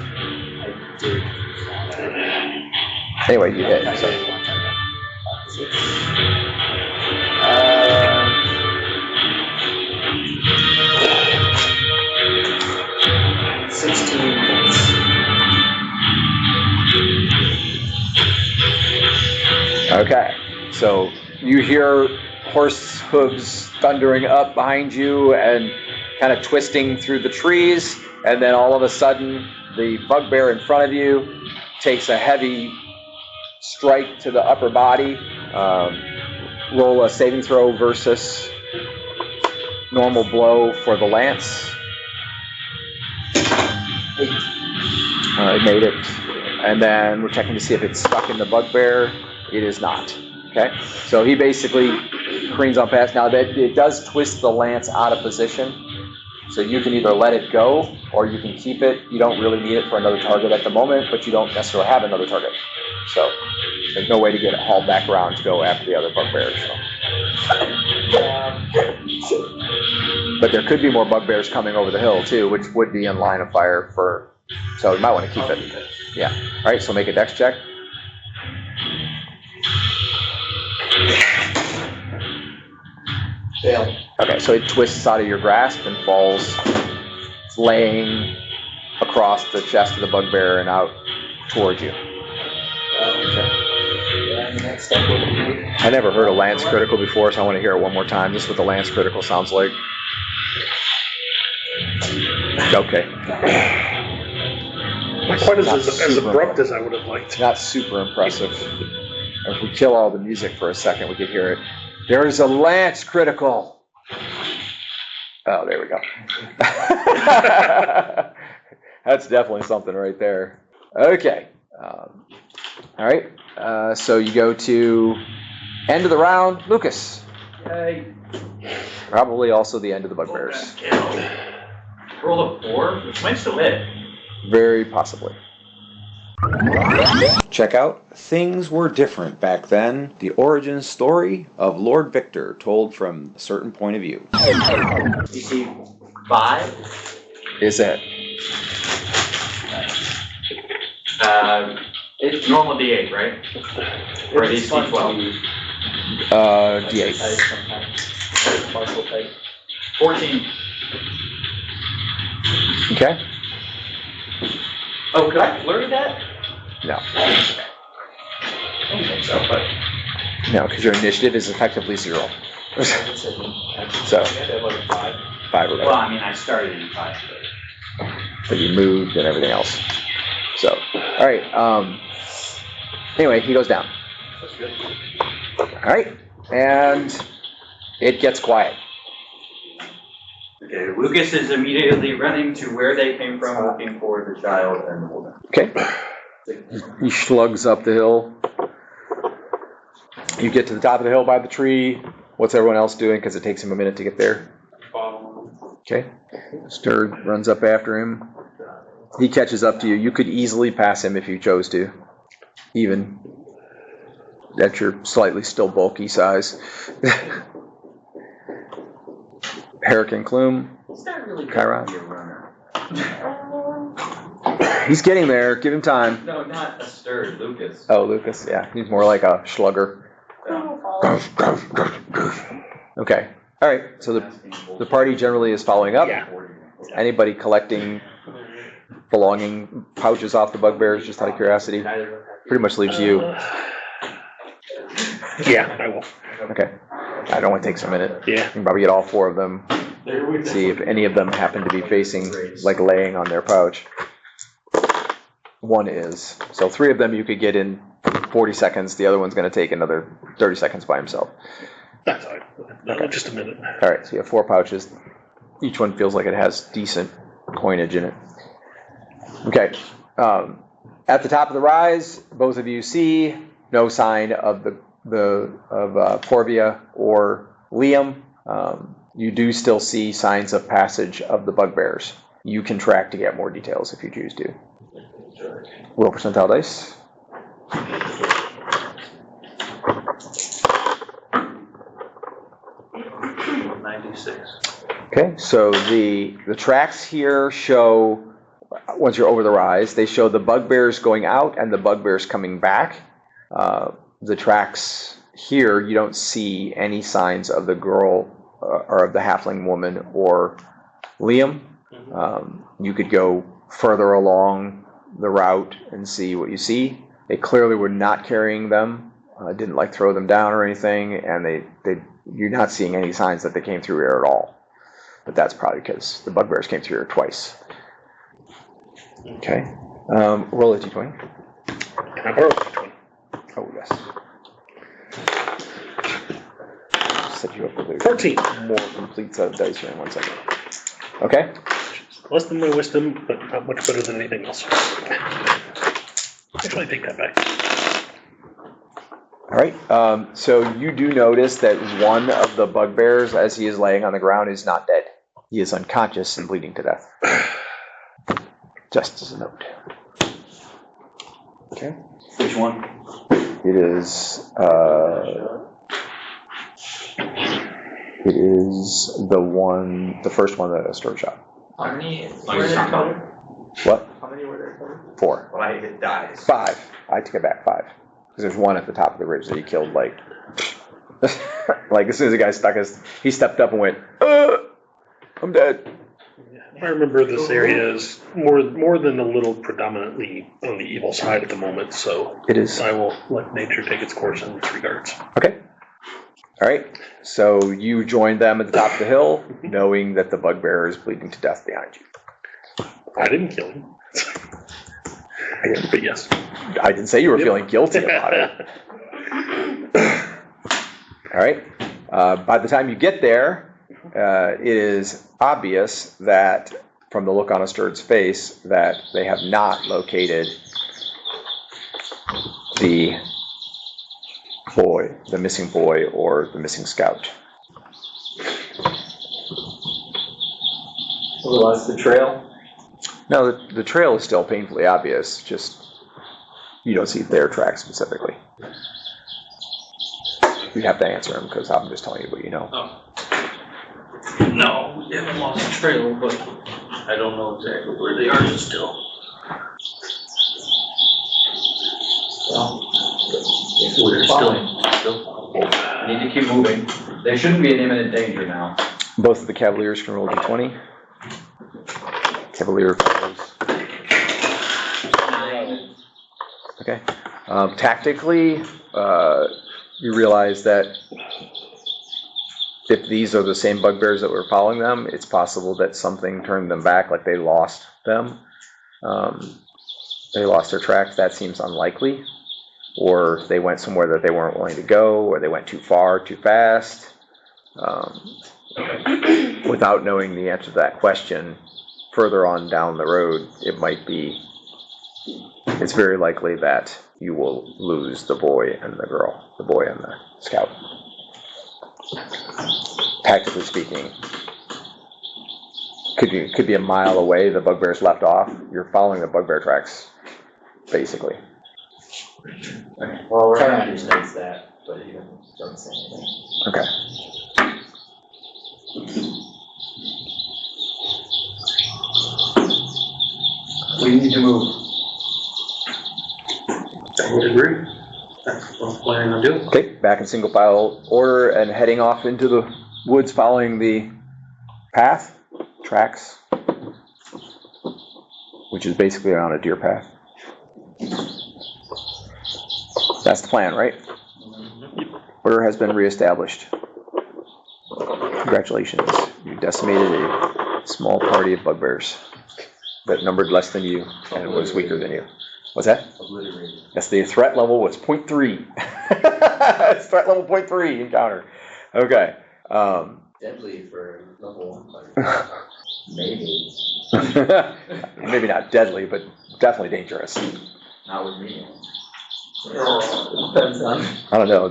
Anyway, you hit. So. 16 points. Okay, so you hear horse hooves thundering up behind you and kind of twisting through the trees, and then all of a sudden the bugbear in front of you takes a heavy strike to the upper body. Roll a saving throw versus normal blow for the lance. It made it. And then we're checking to see if it's stuck in the bugbear. It is not. Okay, so he basically careens on past. Now that it does twist the lance out of position, so you can either let it go or you can keep it. You don't really need it for another target at the moment, but you don't necessarily have another target. So there's no way to get it hauled back around to go after the other bugbears. So. But there could be more bugbears coming over the hill too, which would be in line of fire for. So you might want to keep it. Yeah. All right. So make a dex check. Fail. Okay. So it twists out of your grasp and falls, laying across the chest of the bugbear and out towards you. I never heard a lance critical before, so I want to hear it one more time. This is what the lance critical sounds like. Okay. Not quite as abrupt as I would have liked. Not super impressive. If we kill all the music for a second, we could hear it. There is a lance critical. Oh, there we go. That's definitely something right there. Okay. All right. So you go to end of the round, Lucas. Yay. Probably also the end of the bugbears. Roll a 4, which might still hit. Very possibly. Check out Things Were Different Back Then, the origin story of Lord Victor told from a certain point of view. DC 5. Is that? It's normal D8, right? Or DC 12. D8. 14. Okay. Oh, could I flurry that? No. I don't think so, but. No, because your initiative is effectively 0. So, 5 or Well, better. I mean, I started in 5. But you moved and everything else. So, all right. Anyway, he goes down. That's good. All right. And it gets quiet. Okay, Lucas is immediately running to where they came from, looking for the child and the woman. Okay. He slugs up the hill. You get to the top of the hill by the tree. What's everyone else doing? Because it takes him a minute to get there. Okay. Asterd runs up after him. He catches up to you. You could easily pass him if you chose to. Even at your slightly still bulky size. Hurricane Clume. He's not really Chiron. a runner. He's getting there. Give him time. No, not Asterd, Lucas. Oh, Lucas. Yeah, he's more like a slugger. Okay. All right. So the party generally is following up. Yeah. Anybody collecting belonging pouches off the bugbears, just out of curiosity? Pretty much leaves you. Yeah, I will. Okay. I don't want to take some minute. Yeah. You can probably get all 4 of them. See if any of them happen to be facing, like laying on their pouch. 1 is. So 3 of them you could get in 40 seconds. The other one's going to take another 30 seconds by himself. That's all right. No, just a minute. All right. So you have 4 pouches. Each one feels like it has decent coinage in it. Okay. At the top of the rise, both of you see no sign of Porviah or Liam. You do still see signs of passage of the bugbears. You can track to get more details if you choose to. Roll percentile dice. Okay, so the tracks here show, once you're over the rise, they show the bugbears going out and the bugbears coming back. The tracks here, you don't see any signs of the girl or of the halfling woman or Liam. You could go further along the route and see what you see. They clearly were not carrying them. didn't like throw them down or anything, and you're not seeing any signs that they came through here at all. But that's probably because the bugbears came through here twice. Okay. Roll a d20. Can I borrow a d20? Oh, yes. Set you up with a 14. more complete set of dice here in 1 second. Okay. Less than my wisdom, but not much better than anything else. Actually, I take that back. All right. So you do notice that one of the bugbears, as he is laying on the ground, is not dead. He is unconscious and bleeding to death. Just as a note. Okay. Which one? It is the first one that Asterd shot. How many Like were there some- total? What? How many were there total? 4. Well, I hit dies. 5. I take it back 5. Because there's one at the top of the ridge that he killed, like as soon as the guy he stepped up and went, I'm dead. I remember this area is more than a little predominantly on the evil side at the moment, so It is. I will let nature take its course in this regards. Okay. All right. So you joined them at the top of the hill, knowing that the bugbear is bleeding to death behind you. I didn't kill him. But yes. I didn't say you were feeling guilty about it. All right. By the time you get there, it is obvious that, from the look on Asterd's face, that they have not located the missing boy, or the missing scout. Lost the trail? No, the trail is still painfully obvious, just you don't see their tracks specifically. You have to answer him, because I'm just telling you what you know. Oh. No, we haven't lost the trail, but I don't know exactly where they are still. Well, We're still. need to keep moving. They shouldn't be in imminent danger now. Both of the Cavaliers can roll d20. Cavalier fails. Okay. Tactically, you realize that if these are the same bugbears that were following them, it's possible that something turned them back, like they lost them. They lost their tracks. That seems unlikely. Or they went somewhere that they weren't willing to go, or they went too far, too fast. Without knowing the answer to that question, further on down the road, it's very likely that you will lose the boy and the girl, the boy and the scout. Tactically speaking, could be a mile away, the bugbears left off. You're following the bugbear tracks, basically. Well, Ryan understands that, but he doesn't say anything. Okay. We need to move. I would agree. That's what I'm planning on doing. Okay, back in single file order and heading off into the woods, following the tracks, which is basically on a deer path. That's the plan, right? Order has been reestablished. Congratulations. You decimated a small party of bugbears that numbered less than you and was weaker than you. What's that? Obliterated. Yes, the threat level was 0.3. It's threat level 0.3 encounter. Okay. Deadly for level 1 party. Maybe. Maybe not deadly, but definitely dangerous. Not with me. Depends on. I don't know.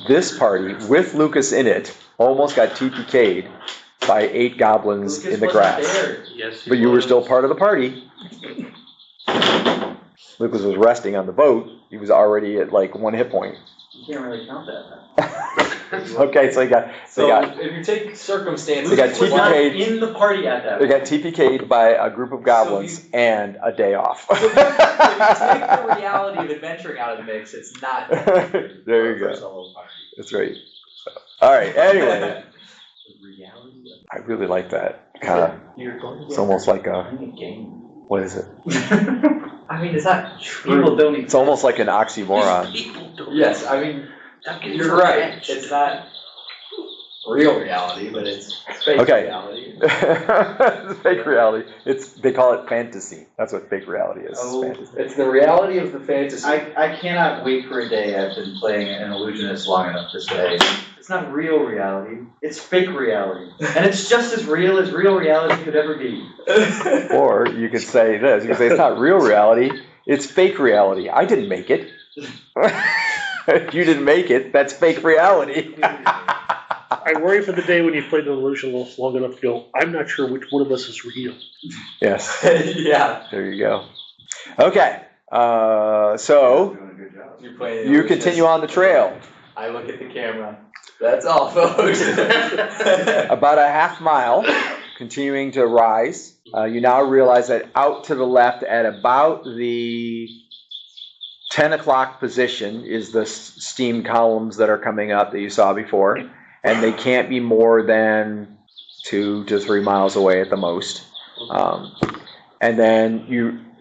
This party, with Lucas in it, almost got TPK'd by 8 goblins Lucas in the wasn't grass. there. Yes. But you were still part of the party. Lucas was resting on the boat. He was already at like 1 hit point. You can't really count that then. Okay, so if you take circumstances, They got Lucas was not TPK'd. in the party at that they point. got TPK'd by a group of goblins and a day off. So if you take the reality of adventuring out of the mix, it's not. There you go. That's right. All right. Anyway, I really like that kind of. It's almost like a. Game. What is it? I mean, it's not true. People don't It's almost like an oxymoron. People don't. Yes, I mean, you're right. It's not real reality, but it's fake Okay. reality. It's fake reality. They call it fantasy. That's what fake reality is. Oh. Fantasy. It's the reality of the fantasy. I cannot wait for a day I've been playing an illusionist long enough to say, it's not real reality, it's fake reality. And it's just as real reality could ever be. Or you could say this. You could say it's not real reality. It's fake reality. I didn't make it. You didn't make it. That's fake reality. I worry for the day when you played an illusion long enough to go, I'm not sure which one of us is real. Yes. Yeah. There you go. Okay. So Doing a good job. You're playing you illusionist. continue on the trail. I look at the camera. That's all, folks. About a half mile, continuing to rise. You now realize that out to the left at about the 10 o'clock position is the steam columns that are coming up that you saw before. And they can't be more than 2 to 3 miles away at the most. And then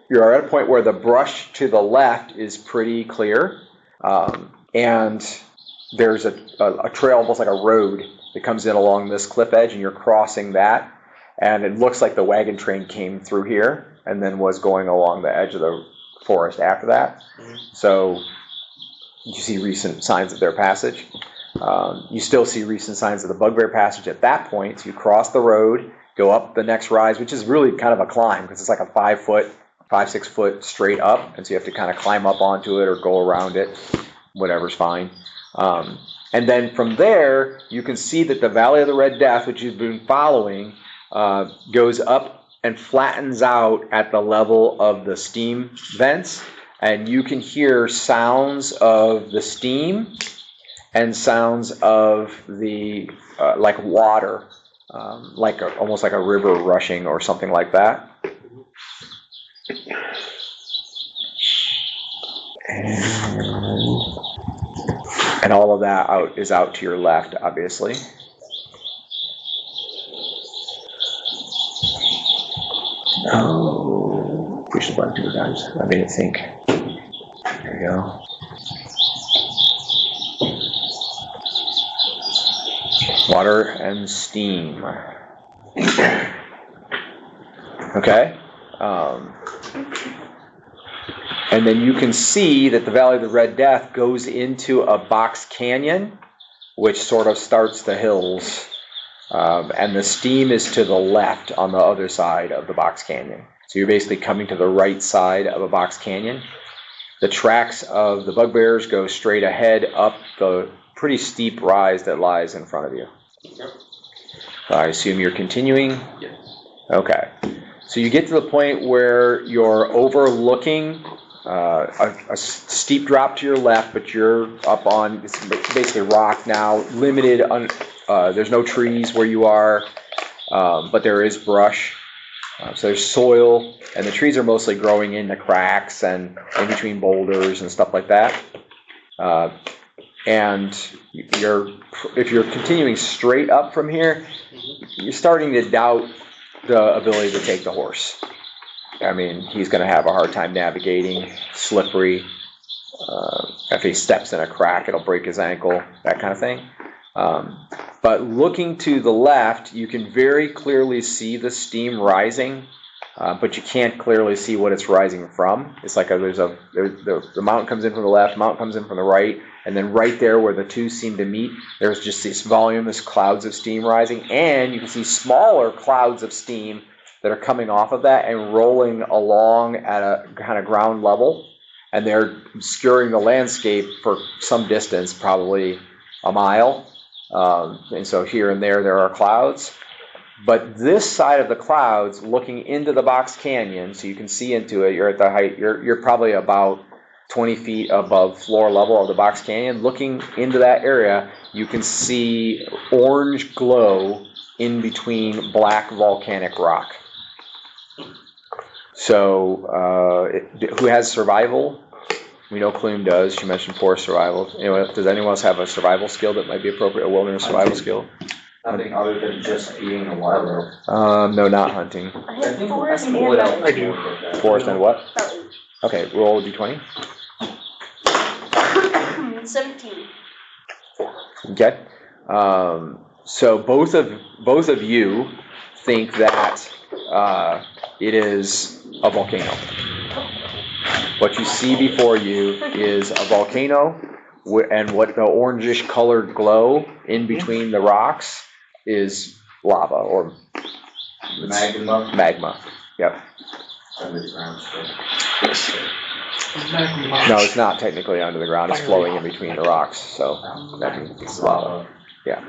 you're at a point where the brush to the left is pretty clear. And there's a trail, almost like a road, that comes in along this cliff edge, and you're crossing that. And it looks like the wagon train came through here and then was going along the edge of the forest after that. So you see recent signs of their passage. You still see recent signs of the Bugbear passage at that point. So you cross the road, go up the next rise, which is really kind of a climb because it's like a 5-6 foot straight up. And so you have to kind of climb up onto it or go around it. Whatever's fine. And then from there, you can see that the Valley of the Red Death, which you've been following, goes up and flattens out at the level of the steam vents. And you can hear sounds of the steam and sounds of the, like water, almost like a river rushing or something like that. And all of that is out to your left, obviously. Oh, push the button 2 times. I made it think. There you go. Water and steam. Okay. And then you can see that the Valley of the Red Death goes into a box canyon, which sort of starts the hills. And the steam is to the left on the other side of the box canyon. So you're basically coming to the right side of a box canyon. The tracks of the Bugbears go straight ahead up the pretty steep rise that lies in front of you. I assume you're continuing? Yes. Okay. So you get to the point where you're overlooking a steep drop to your left, but you're up on, it's basically rock now, limited, there's no trees where you are, but there is brush. So there's soil, and the trees are mostly growing into cracks and in between boulders and stuff like that. And if you're continuing straight up from here, you're starting to doubt the ability to take the horse. I mean, he's going to have a hard time navigating, slippery. If he steps in a crack, it'll break his ankle, that kind of thing. But looking to the left, you can very clearly see the steam rising, but you can't clearly see what it's rising from. It's like the mountain comes in from the left, mountain comes in from the right, and then right there where the two seem to meet, there's just these voluminous clouds of steam rising, and you can see smaller clouds of steam that are coming off of that and rolling along at a kind of ground level, and they're obscuring the landscape for some distance, probably a mile. And so here and there are clouds. But this side of the clouds, looking into the box canyon, so you can see into it, you're at the height, you're probably about 20 feet above floor level of the box canyon. Looking into that area, you can see orange glow in between black volcanic rock. So, who has survival? We know Clune does. She mentioned forest survival. Anyway, does anyone else have a survival skill that might be appropriate? A wilderness survival skill? Nothing other than just eating a wild. No, not hunting. I have forest and I do. Forest and what? Okay, roll a d20. 17. Okay. So both of you think that it is a volcano. What you see before you is a volcano, and what the orangish colored glow in between the rocks is lava or magma. Yep. Underground stuff. No, it's not technically under the ground. It's flowing in between the rocks, so that means it's lava. Yeah.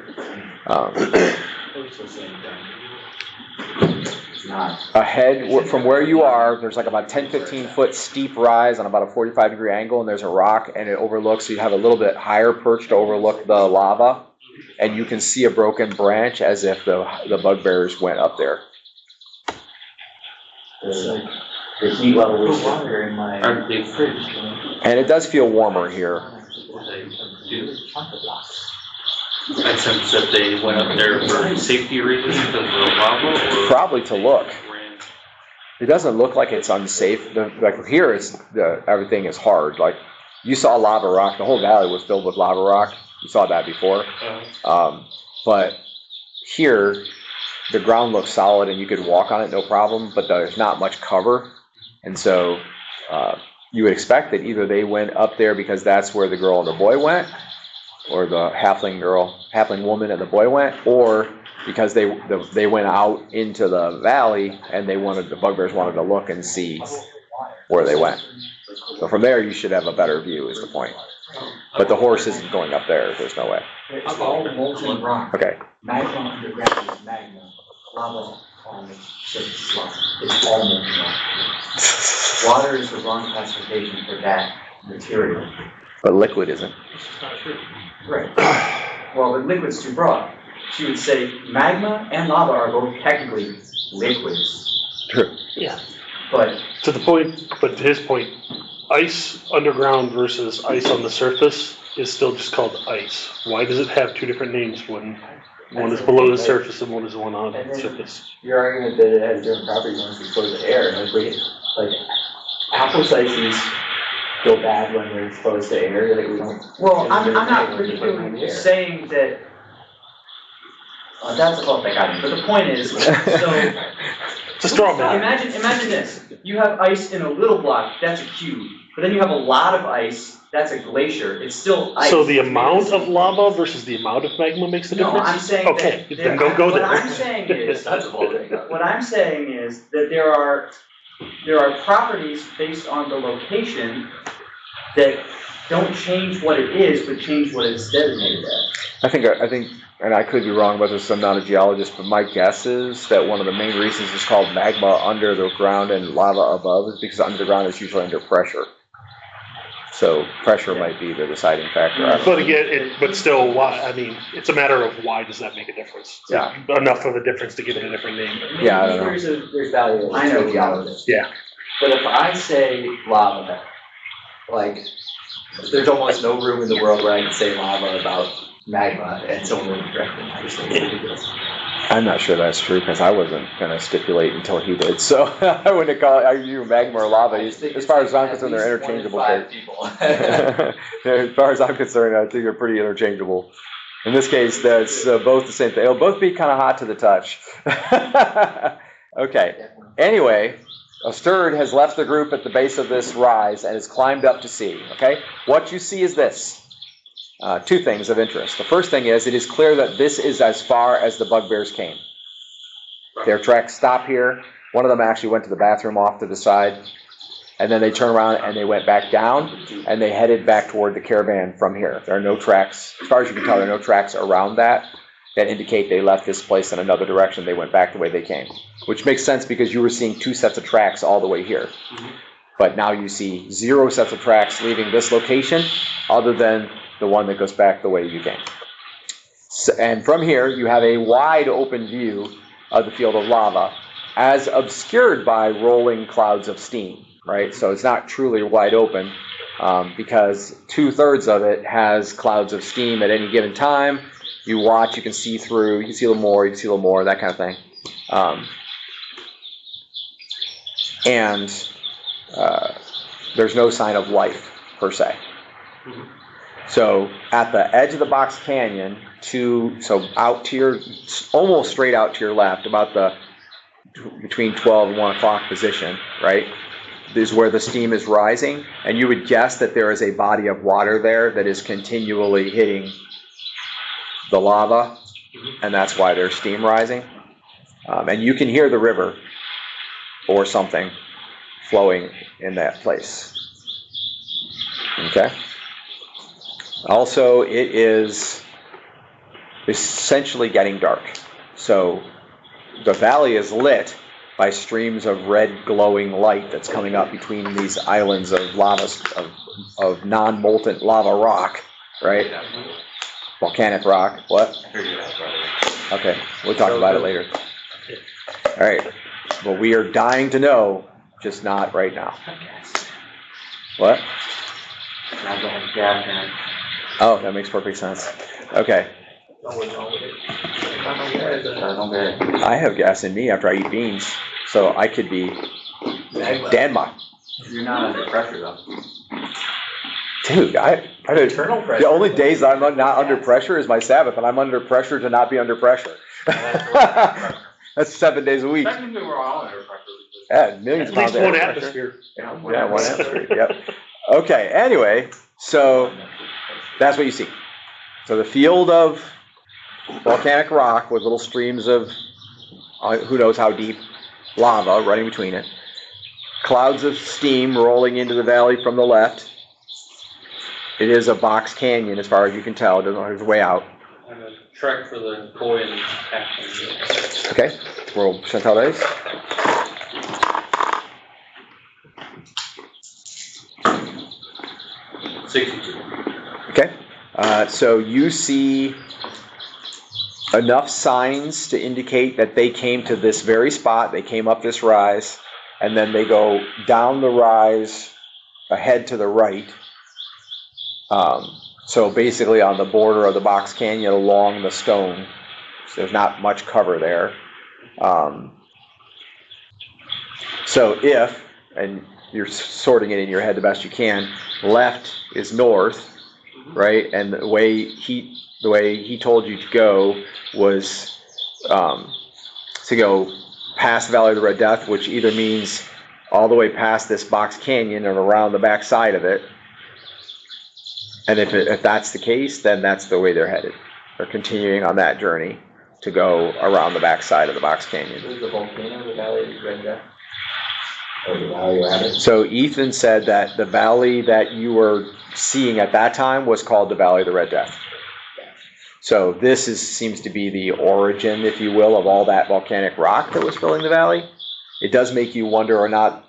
Ahead from where you are, there's like about 10-15 foot steep rise on about a 45-degree angle, and there's a rock, and it overlooks, so you have a little bit higher perch to overlook the lava, and you can see a broken branch as if the bugbears went up there. The heat level was stronger in my. Aren't they fridge? And it does feel warmer here. I sense that they went up there for safety reasons because of the lava, or Probably to look. It doesn't look like it's unsafe. Like here is everything is hard. Like you saw lava rock. The whole valley was filled with lava rock. You saw that before. But here, the ground looks solid and you could walk on it no problem. But there's not much cover, and so you would expect that either they went up there because that's where the girl and the boy went, or the halfling woman and the boy went, or because they went out into the valley and the bugbears wanted to look and see where they went. So from there you should have a better view is the point. But the horse isn't going up there, there's no way. It's all molten rock. Okay. Magma underground is magma. Lava on the surface is lava. It's all molten rock. Water is the wrong classification for that material. But liquid isn't. Right. Well, the liquid's too broad. She would say magma and lava are both technically liquids. True. Yeah. But To his point, ice underground versus ice on the surface is still just called ice. Why does it have two different names when one is below the surface and one is the one on the surface? Your argument that it has different properties once it's exposed to air, like apple slices go bad when they're exposed to air. Like we don't. well, I'm not particularly saying that. That's a fault that got me. But the point is, so It's a straw man. imagine this. You have ice in a little block. That's a cube. But then you have a lot of ice. That's a glacier. It's still ice. So the amount of lava versus the amount of magma makes the No, difference? I'm saying Okay, that then don't go what there. I'm saying is what I'm saying is that there are properties based on the location that don't change what it is, but change what it's designated as. I think, and I could be wrong about this, I'm not a geologist, but my guess is that one of the main reasons it's called magma under the ground and lava above is because under the ground is usually under pressure. So pressure might be the deciding factor. But again, but still, why? I mean, it's a matter of why does that make a difference? Yeah. Enough of a difference to give it a different name. Yeah, I don't know. There's value. I know to a geologist. Yeah. But if I say lava, like, there's almost no room in the world where I can say lava about magma and someone would correct me. I just think it's ridiculous. I'm not sure that's true because I wasn't going to stipulate until he did. So I wouldn't call it you magma or lava. As far as I'm concerned, they're interchangeable. As far as I'm concerned, I think they're pretty interchangeable. In this case, that's both the same thing. They'll both be kind of hot to the touch. Okay. Anyway, Asterd has left the group at the base of this rise and has climbed up to see. Okay. What you see is this. Two things of interest. The first thing is, it is clear that this is as far as the bugbears came. Their tracks stop here. One of them actually went to the bathroom off to the side, and then they turned around and they went back down, and they headed back toward the caravan from here. There are no tracks, as far as you can tell, there are no tracks around that indicate they left this place in another direction. They went back the way they came, which makes sense because you were seeing two sets of tracks all the way here. But now you see 0 sets of tracks leaving this location other than the one that goes back the way you came. So, and from here, you have a wide open view of the field of lava, as obscured by rolling clouds of steam, right? So it's not truly wide open because 2/3 of it has clouds of steam at any given time. You watch, you can see through, you can see a little more, you can see a little more, that kind of thing. there's no sign of life per se. So at the edge of the box canyon, out to your, almost straight out to your left, about the between 12 and 1 o'clock position, right, is where the steam is rising, and you would guess that there is a body of water there that is continually hitting the lava, and that's why there's steam rising. And you can hear the river or something flowing in that place. Okay? Also, it is essentially getting dark. So the valley is lit by streams of red glowing light that's coming up between these islands of lava, of non-molten lava rock, right? Volcanic rock. What? Okay, we'll talk about it later. All right, but we are dying to know, just not right now. What? Oh, that makes perfect sense. Okay. I have gas in me after I eat beans, so I could be Danma. You're not under pressure though. Dude, Internal pressure. the only days I'm not under pressure is my Sabbath, and I'm under pressure to not be under pressure. That's 7 days a week. Technically, we're all under pressure. Yeah, millions At of pounds least of one air atmosphere. Yeah, one atmosphere. Yep. Okay. Anyway, so that's what you see. So the field of volcanic rock with little streams of who knows how deep lava running between it. Clouds of steam rolling into the valley from the left. It is a box canyon as far as you can tell. It doesn't there's a way out. And a trek for the koi and action. Okay. Roll percentile dice. Okay. So you see enough signs to indicate that they came to this very spot. They came up this rise, and then they go down the rise ahead to the right. So basically on the border of the box canyon along the stone. So there's not much cover there. So if, and you're sorting it in your head the best you can, left is north, right? And the way he told you to go was to go past the Valley of the Red Death, which either means all the way past this box canyon and around the back side of it. And if that's the case, then that's the way they're headed. They're continuing on that journey to go around the back side of the box canyon. Is the volcano the Valley of the Red Death? Or the Valley Rabbit? So Ethan said that the valley that you were seeing at that time was called the Valley of the Red Death. So this seems to be the origin, if you will, of all that volcanic rock that was filling the valley. It does make you wonder or not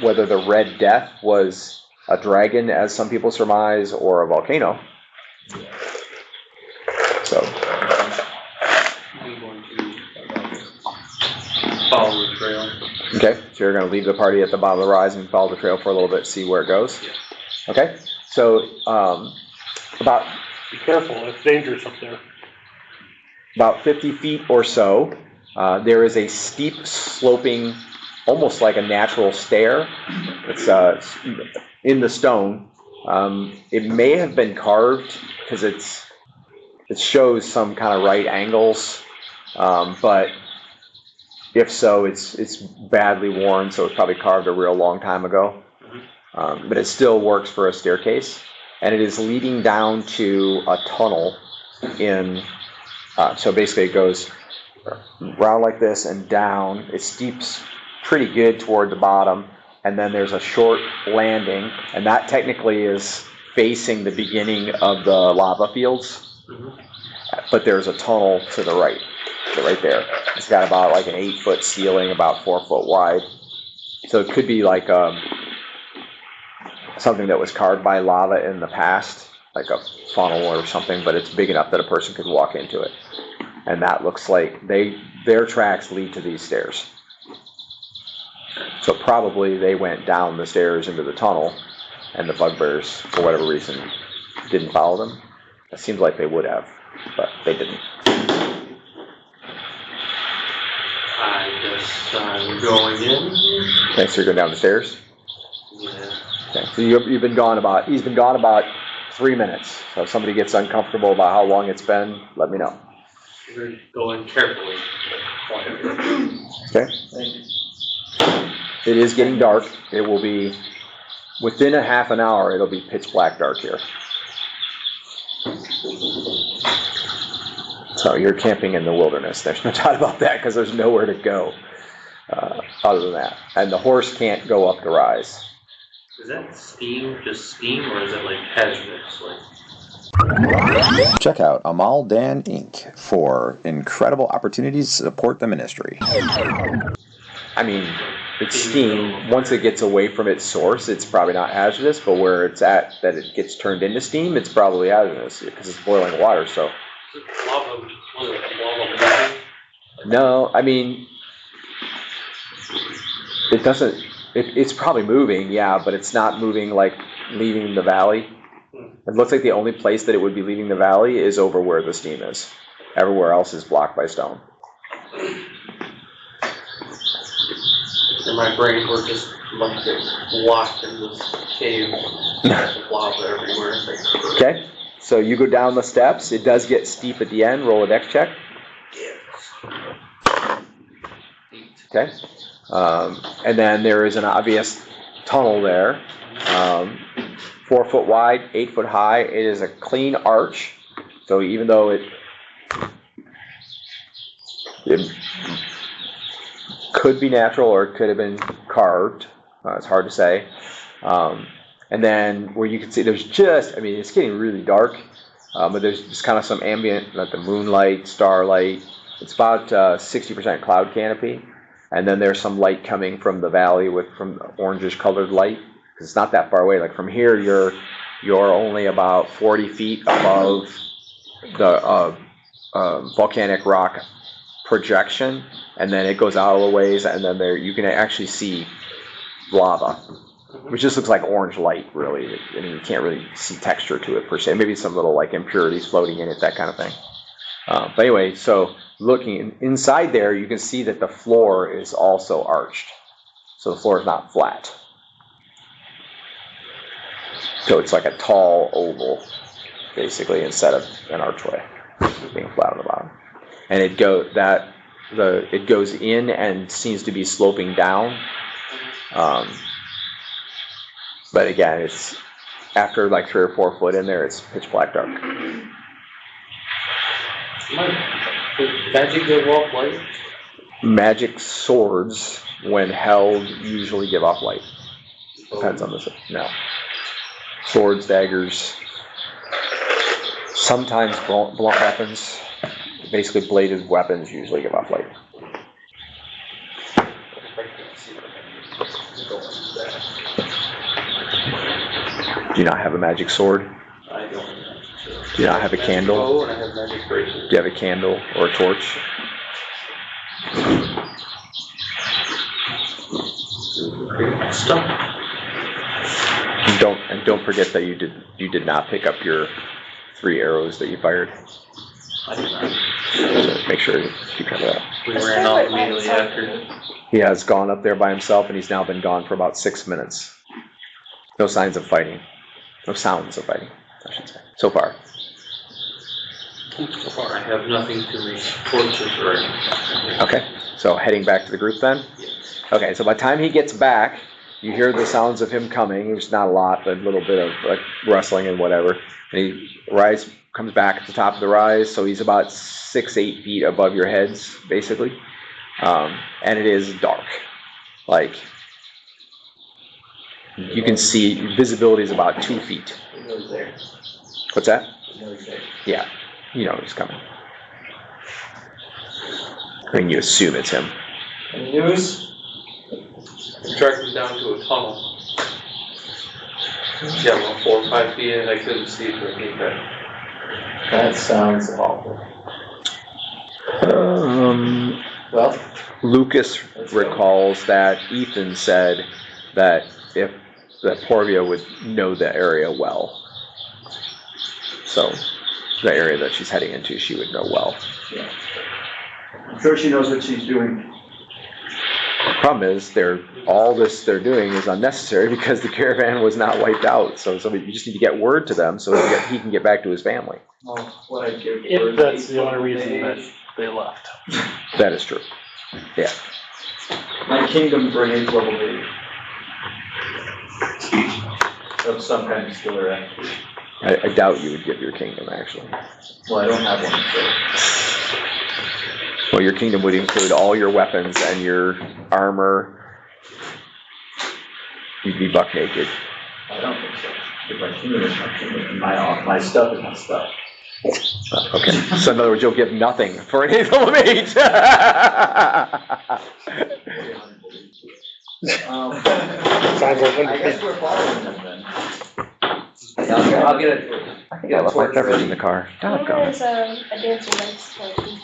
whether the Red Death was a dragon, as some people surmise, or a volcano. So I'm going to follow the trail. okay, so you're going to leave the party at the bottom of the rise and follow the trail for a little bit, see where it goes. Okay, so about Be careful, it's dangerous up there. about 50 feet or so, there is a steep sloping, almost like a natural stair. It's in the stone. It may have been carved because it shows some kind of right angles, but if so, it's badly worn, so it's probably carved a real long time ago. But it still works for a staircase, and it is leading down to a tunnel in. So basically, it goes round like this and down. It steeps pretty good toward the bottom, and then there's a short landing, and that technically is facing the beginning of the lava fields. But there's a tunnel to the right, so right there. It's got about like an 8-foot ceiling, about 4 foot wide. So it could be like something that was carved by lava in the past, like a funnel or something, but it's big enough that a person could walk into it. And that looks like their tracks lead to these stairs. So probably they went down the stairs into the tunnel, and the Bugbears, for whatever reason, didn't follow them. It seems like they would have, but they didn't. I guess I'm going in. Okay, so you're going down the stairs? Yeah. Okay. So he's been gone about 3 minutes. So if somebody gets uncomfortable about how long it's been, let me know. We're going carefully. Okay. It is getting dark. It will be within a half an hour. It'll be pitch black dark here. So you're camping in the wilderness. There's no doubt about that because there's nowhere to go other than that. And the horse can't go up the rise. Is that just steam, or is it like hazardous? Check out Amaldan Inc. for incredible opportunities to support the ministry. I mean, it's steam. Once it gets away from its source, it's probably not hazardous, but where it's at, that it gets turned into steam, it's probably hazardous because it's boiling water, so. Is it lava moving? No, I mean, it doesn't, it's probably moving, yeah, but it's not moving like leaving the valley. It looks like the only place that it would be leaving the valley is over where the steam is. Everywhere else is blocked by stone. In my brain, we're just about to get locked in this cave. Lava everywhere. Okay, so you go down the steps. It does get steep at the end. Roll a dex check. Okay, and then there is an obvious tunnel there. 4 foot wide, 8 foot high. It is a clean arch. So even though it could be natural or it could have been carved, it's hard to say. And then where you can see there's just, I mean, it's getting really dark, but there's just kind of some ambient, like the moonlight, starlight. It's about 60% cloud canopy. And then there's some light coming from the valley from orangish colored light. It's not that far away. Like from here, you're only about 40 feet above the volcanic rock projection, and then it goes out a little ways, and then there you can actually see lava, which just looks like orange light, really. I mean, you can't really see texture to it per se. Maybe some little like impurities floating in it, that kind of thing. But anyway, so looking inside there, you can see that the floor is also arched, so the floor is not flat. So it's like a tall oval, basically, instead of an archway being flat on the bottom. And it goes in and seems to be sloping down. But again, it's after like 3 or 4 foot in there, it's pitch black dark. Does magic give off light? Magic swords, when held, usually give off light. Depends on the no. Swords, daggers, sometimes blunt weapons, basically bladed weapons usually give off light. Do you not have a magic sword? I don't. Do you not have a candle? Oh, and I have magic bracelet. Do you have a candle or a torch? Stuff. And don't forget that you did not pick up your 3 arrows that you fired. I did not. So make sure you keep track of that. We ran out immediately after. He has gone up there by himself, and he's now been gone for about 6 minutes. No signs of fighting. No sounds of fighting, I should say. So far. So far, I have nothing to make torches or anything. Okay, so heading back to the group then? Okay, so by the time he gets back, you hear the sounds of him coming. There's not a lot, but a little bit of like rustling and whatever. And he comes back at the top of the rise, so he's about 6-8 feet above your heads, basically. And it is dark. Like, you can see, visibility is about 2 feet. You know he's there. What's that? You know he's there. Yeah, you know he's coming. I mean, you assume it's him. Any news? I tracked him down to a tunnel. Yeah, about 4 or 5 feet in, I couldn't see for anything. That sounds awful. Well, Lucas recalls that Ethan said that Porviah would know the area well. So, the area that she's heading into, she would know well. Yeah. I'm sure she knows what she's doing. Problem is, all this they're doing is unnecessary because the caravan was not wiped out. So you just need to get word to them so he can get back to his family. Well, what I give. If that's the only reason that they left. That is true. Yeah. My kingdom for an 8th level baby. Of some kind of skill or activity. I doubt you would give your kingdom, actually. Well, I don't have one, so. Well, your kingdom would include all your weapons and your armor. You'd be buck naked. I don't think so. If my kingdom is my kingdom, and my stuff is my stuff. Okay. So in other words, you'll give nothing for an 8th level mage. I guess we're following them then. I'll get it. I think I left my pepper in the car. Mine is a dancing lights skeleton.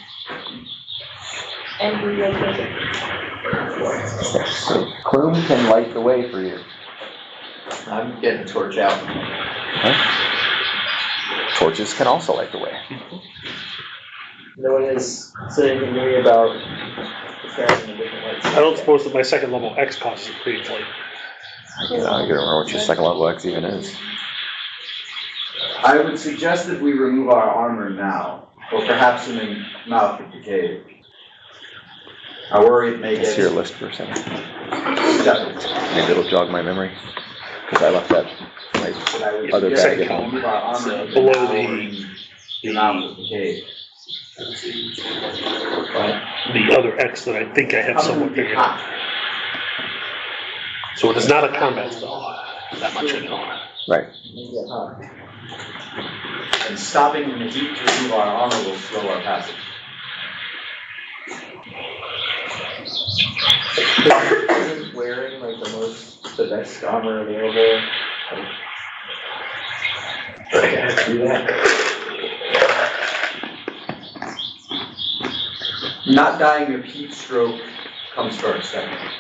And we located. Plume can light the way for you. I'm getting a torch out. Huh? Torches can also light the way. No one is saying to me about the crafting of different lights. I don't suppose that my second level X costs a create light. I don't remember what your second level X even is. I would suggest that we remove our armor now, or perhaps in the mouth of the cave. I worry it may Let's see get... your list for a second. Definitely. Maybe it'll jog my memory. Because I left that other bag at home. Remove our armor Below the mouth of the cave. The other X that I think I have somewhat figured out. So it is not a combat spell. That much I know. Right. And stopping in the heat to remove our armor will slow our passage. Isn't wearing like the best armor available? I can't do that. Not dying of heat stroke comes first, I think.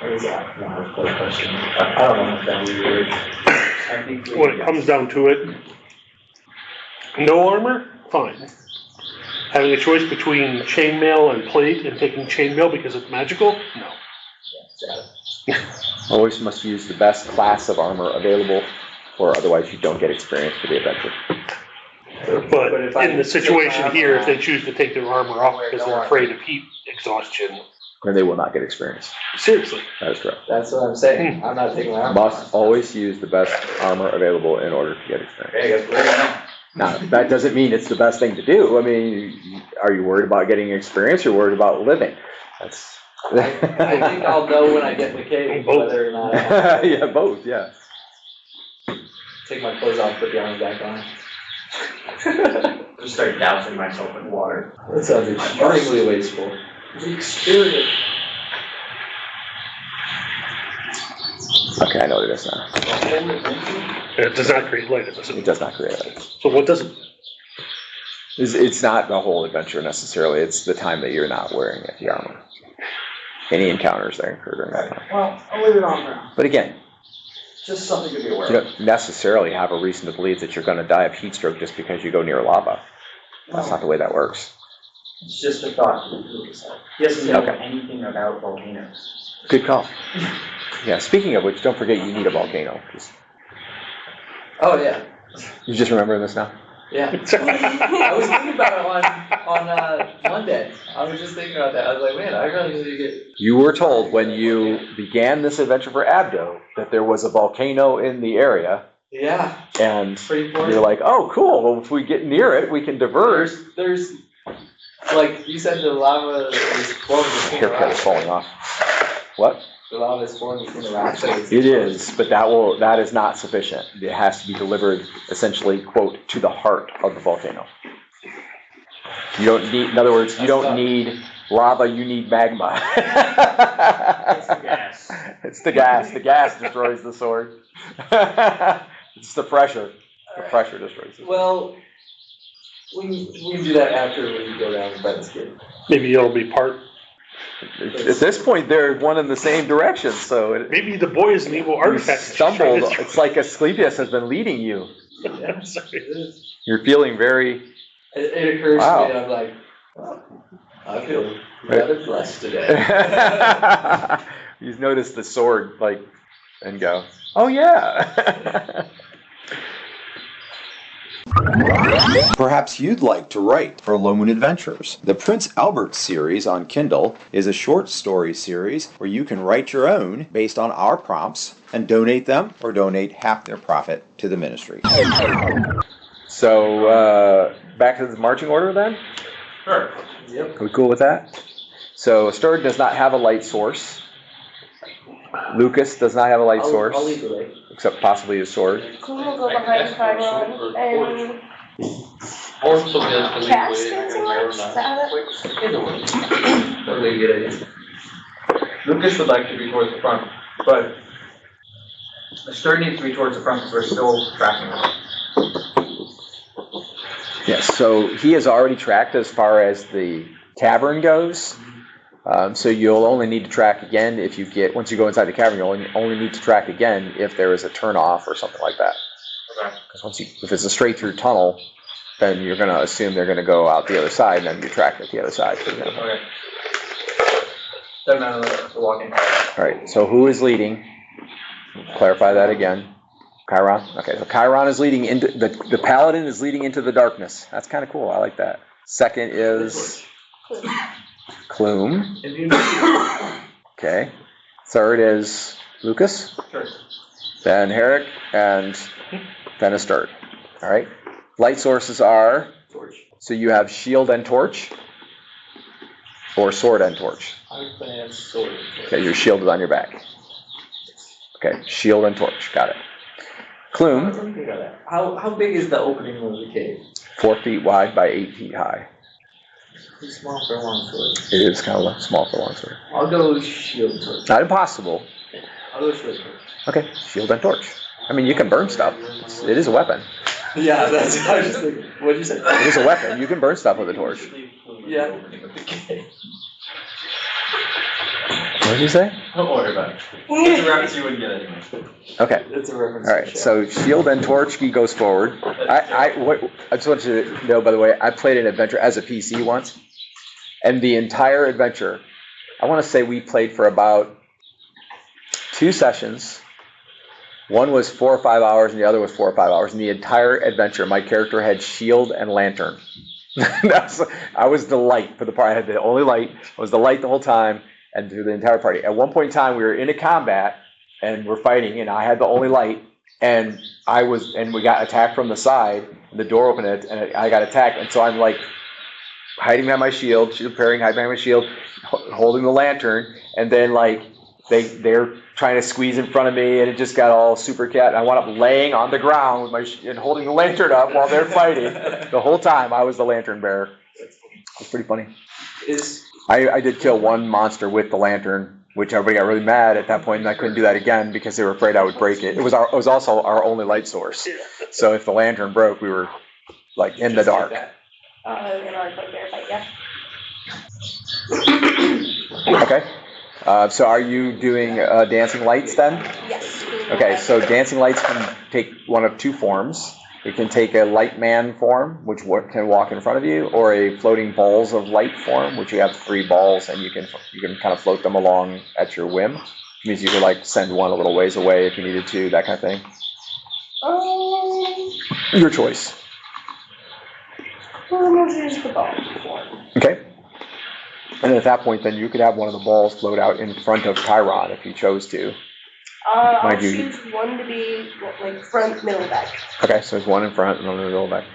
What is that? No, that's a good question. I don't know if that would work. I think When it comes down to it, no armor, fine. Having a choice between chainmail and plate and taking chainmail because it's magical, no. Always must use the best class of armor available, or otherwise you don't get experience for the adventure. But if I in the take situation my here, armor if they choose to take their armor off because they're afraid of heat exhaustion, And they will not get experience. seriously. That is correct. That's what I'm saying. I'm not taking my armor. Must always use the best armor available in order to get experience. Okay, I guess we're gonna... Now, that doesn't mean it's the best thing to do. I mean, are you worried about getting experience or worried about living? That's. I think I'll know when I get in the cave whether or not I have to Yeah, both, yeah. take my clothes off, put the armor back on. Just start dousing myself in water. That sounds extremely wasteful. The experience. Okay, I know what it is now. It does not create light, does It it? does not create it. So what does it? It's not the whole adventure necessarily. It's the time that you're not wearing the armor. Any encounters that occur during that time. Well, I'll leave it on now. But again, Just something to be aware you of. don't necessarily have a reason to believe that you're going to die of heat stroke just because you go near lava. That's not the way that works. It's just a thought. He doesn't know Okay. anything about volcanoes. Good call. Yeah, speaking of which, don't forget you need a volcano. Oh, yeah. You just remembering this now? Yeah. I was thinking about it on Monday. I was just thinking about that. I was like, man, I really need to get. You were told when you began this adventure for Abdo that there was a volcano in the area, Yeah. and Pretty important. you're like, oh, cool. Well, if we get near it, we can divert. There's, like, you said the lava is flowing between the Haircut is rocks. falling off. What? The lava is flowing between the rocks. It is, but that is not sufficient. It has to be delivered essentially, quote, to the heart of the volcano. You don't need, in other words, you don't need lava, you need magma. It's the gas. It's the gas. The gas destroys the sword. It's the pressure. The pressure destroys it. Well, we can do that after we go down the Brennan's Gate. Maybe it'll be part. At this point, they're one in the same direction, so Maybe the boy is an evil you artifact. stumbled. It's like Asclepius has been leading you. Yeah. Sorry. You're feeling very. It occurs Wow. to me, I'm like, well, I feel rather blessed today. You notice the sword, like, and go, oh yeah. Perhaps you'd like to write for Low Moon Adventures. The Prince Albert series on Kindle is a short story series where you can write your own based on our prompts and donate them or donate half their profit to the ministry. So, back to the marching order then? Sure. Yep. Are we cool with that? So, Asterd does not have a light source. Lucas does not have a light source. I'll lead the way. Except possibly his sword. Cool, we'll go behind Chiron and Or somebody else can lead the cast way. dancing lights, is that how that? Either way. That'd be a good idea. Lucas would like to be towards the front, but Asterd needs to be towards the front because we're still tracking him. Yes, so he is already tracked as far as the cavern goes. So you'll only need to track again if you get, once you go inside the cavern, you'll only need to track again if there is a turnoff or something like that. Okay. Because if it's a straight through tunnel, then you're going to assume they're going to go out the other side, and then you track at the other side, for example. Okay. Doesn't matter the walking. All right, so who is leading? Clarify that again. Chiron? Okay, so Chiron is leading into, the paladin is leading into the darkness. That's kind of cool, I like that. Second is Clume. Okay. Third is Lucas. Sure. Then Herrick, and then Asterd. All right. Light sources are, Torch. so you have shield and torch, or sword and torch. I plan sword. Okay, your shield is on your back. Okay, shield and torch, got it. Clume, Let me think of that. How big is the opening of the cave? 4 feet wide by 8 feet high. Too small for a long sword. It is kind of small for a long sword. I'll go shield torch. Not impossible. I'll go shield torch. Okay, shield and torch. I mean, you can burn stuff. It is a weapon. Yeah, that's what I was just thinking. What'd you say? It is a weapon. You can burn stuff with a torch. Yeah. What did you say? Don't worry about it. It's a reference you wouldn't get anyway. Okay. It's a reference. All right, so shield and torch, he goes forward. I just want you to know, by the way, I played an adventure as a PC once, and the entire adventure, I want to say we played for about 2 sessions. One was 4 or 5 hours, and the other was 4 or 5 hours. And the entire adventure, my character had shield and lantern. I was the light for the party. I had the only light. I was the light the whole time, and through the entire party. At one point in time, we were in a combat, and we're fighting, and I had the only light, and we got attacked from the side, and the door opened, and I got attacked, and so I'm like hiding behind my shield, hiding behind my shield, holding the lantern, and then like they're trying to squeeze in front of me, and it just got all super cat. And I wound up laying on the ground with and holding the lantern up while they're fighting. The whole time I was the lantern bearer. It's pretty funny. I did kill one monster with the lantern, which everybody got really mad at that point, and I couldn't do that again because they were afraid I would break it. It was also our only light source. So if the lantern broke, we were like in the dark. In our Bugbear fight, yeah. Okay. So are you doing dancing lights then? Yes. Okay, so dancing lights can take one of 2 forms. It can take a light man form, which can walk in front of you, or a floating balls of light form, which you have 3 balls, and you can kind of float them along at your whim. Which means you could like send one a little ways away if you needed to, that kind of thing. Your choice. Well, we'll use the ball form. Okay. And at that point, then you could have one of the balls float out in front of Chiron if you chose to. I'll choose one to be like front, middle, back. Okay, so there's one in front and one in the middle back.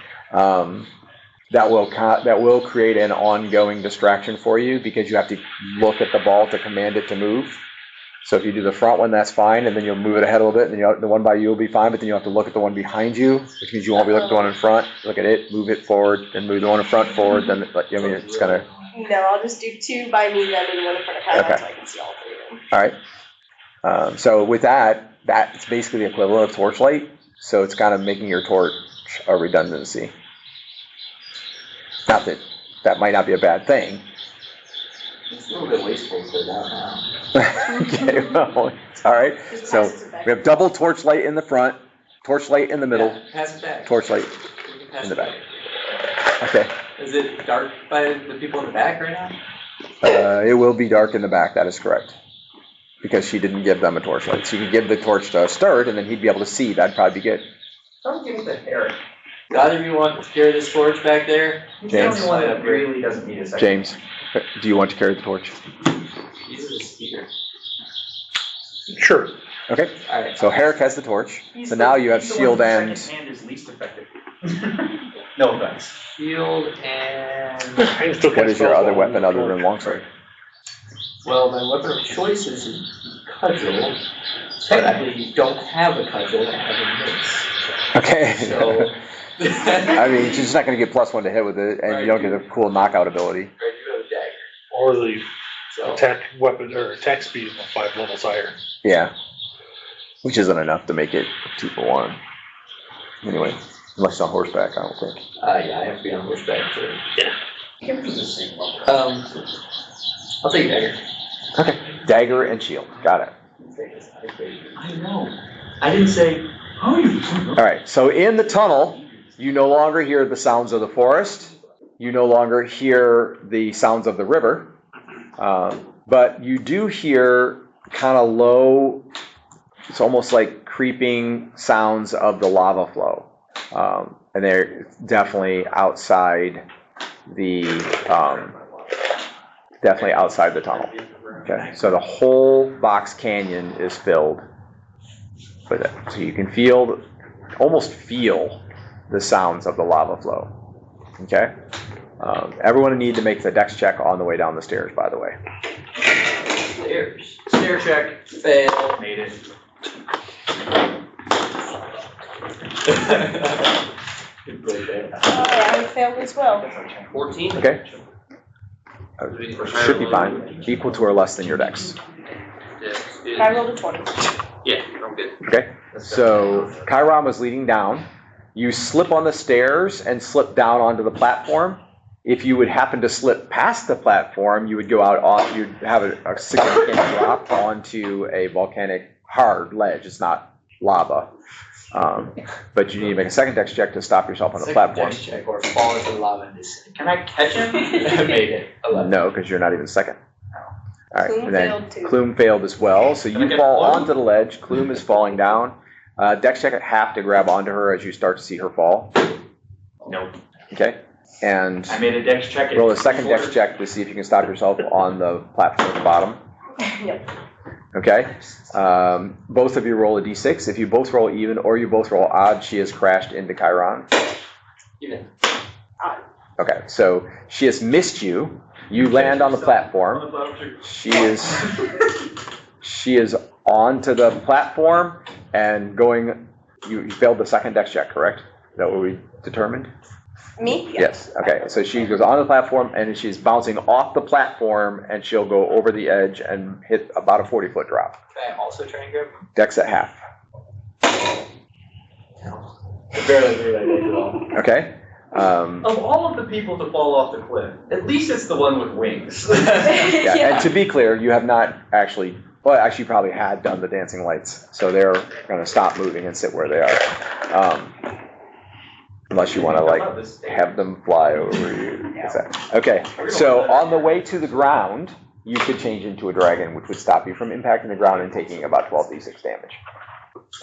That will create an ongoing distraction for you because you have to look at the ball to command it to move. So if you do the front one, that's fine, and then you'll move it ahead a little bit, and then the one by you will be fine, but then you'll have to look at the one behind you, which means you won't be looking at the one in front. Look at it, move it forward, then move the one in front forward, then it's kind of... No, I'll just do 2 by me then and 1 in front of Chiron Okay. so I can see all 3 of them. All right. So with that's basically the equivalent of torchlight. So it's kind of making your torch a redundancy. Not that might not be a bad thing. It's a little bit wasteful to put down now. Okay, well, all right. So we have double torchlight in the front, torchlight in the middle, Yeah, pass it back. torchlight Pass in the it back. Okay. Is it dark by the people in the back right now? It will be dark in the back, that is correct. Because she didn't give them a torchlight. So you could give the torch to Asterd, and then he'd be able to see. That'd probably be good. Don't give it to Eric. Do either of you want to carry this torch back there? He's James? the only one that really doesn't need a second. James, do you want to carry the torch? Use it as a speaker. Sure. Okay. Alright. So Herrick has the torch. He's So the- now you have he's the shield one and... whose second hand is least effective. No offense. Shield and... I can still What cast is your spells other on weapon the other than torch. longsword? Well, my weapon of choice is a cudgel. Technically, you don't have a cudgel, I have a mace. Okay. So... I mean, she's just not going to get +1 to hit with it, and you don't get a cool knockout ability. I do have a dagger. Or the So... attack weapon, or attack speed of 5 levels higher. Yeah. Which isn't enough to make it 2 for 1. Anyway, unless it's on horseback, I don't think. yeah, I have to be on horseback too. I'll take dagger. Okay. Dagger and shield. Got it. I know. I didn't say, oh, you. All right. So in the tunnel, you no longer hear the sounds of the forest. You no longer hear the sounds of the river. But you do hear kind of low, it's almost like creeping sounds of the lava flow. And they're definitely outside the tunnel. Okay, so the whole box canyon is filled with it. So you can almost feel the sounds of the lava flow. Okay? Everyone need to make the dex check on the way down the stairs, by the way. Stairs. Stair check. Fail. Made it. Good play there. Yeah, I failed as well. 14? Okay? Should be fine. Equal to or less than your dex. I rolled a 20. Yeah, I'm good. Okay? So Chiron was leading down. You slip on the stairs and slip down onto the platform. If you would happen to slip past the platform, you would go out off, you'd have a significant drop onto a volcanic hard ledge. It's not lava. But you need to make a second dex check to stop yourself on the platform. Dex check or fall into the lava and descend. Can I catch him? I made it. 11. No, because you're not even second. All right, Clume and then failed too. Clume failed as well. So Can I you get fall Clume? onto the ledge. Clume is falling down. Dex check at half to grab onto her as you start to see her fall. Nope. Okay, and I made a dex check. at roll a second dex 24. check to see if you can stop yourself on the platform at the bottom. Yep. Okay, both of you roll a d6. If you both roll even or you both roll odd, she has crashed into Chiron. Even. Okay, so she has missed you. You land on the platform. She is onto the platform and going. You failed the second dex check, correct? Is that what we determined? Me? Yeah. Yes. Okay. So she goes on the platform and she's bouncing off the platform and she'll go over the edge and hit about a 40-foot drop. Can I also try and grab him? Dex at half. I barely made that dex at all. Okay. Of all of the people to fall off the cliff, at least it's the one with wings. Yeah. And to be clear, you have not actually. Well, actually, you probably had done the dancing lights, so they're going to stop moving and sit where they are. Unless you want to like have them fly over you. Okay, so on the way to the ground, you could change into a dragon, which would stop you from impacting the ground and taking about 12d6 damage.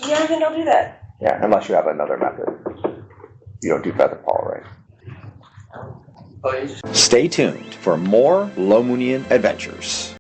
Yeah, then I'll do that. Yeah, unless you have another method. You don't do feather fall, right? Oh, you just Stay tuned for more Lomunian adventures.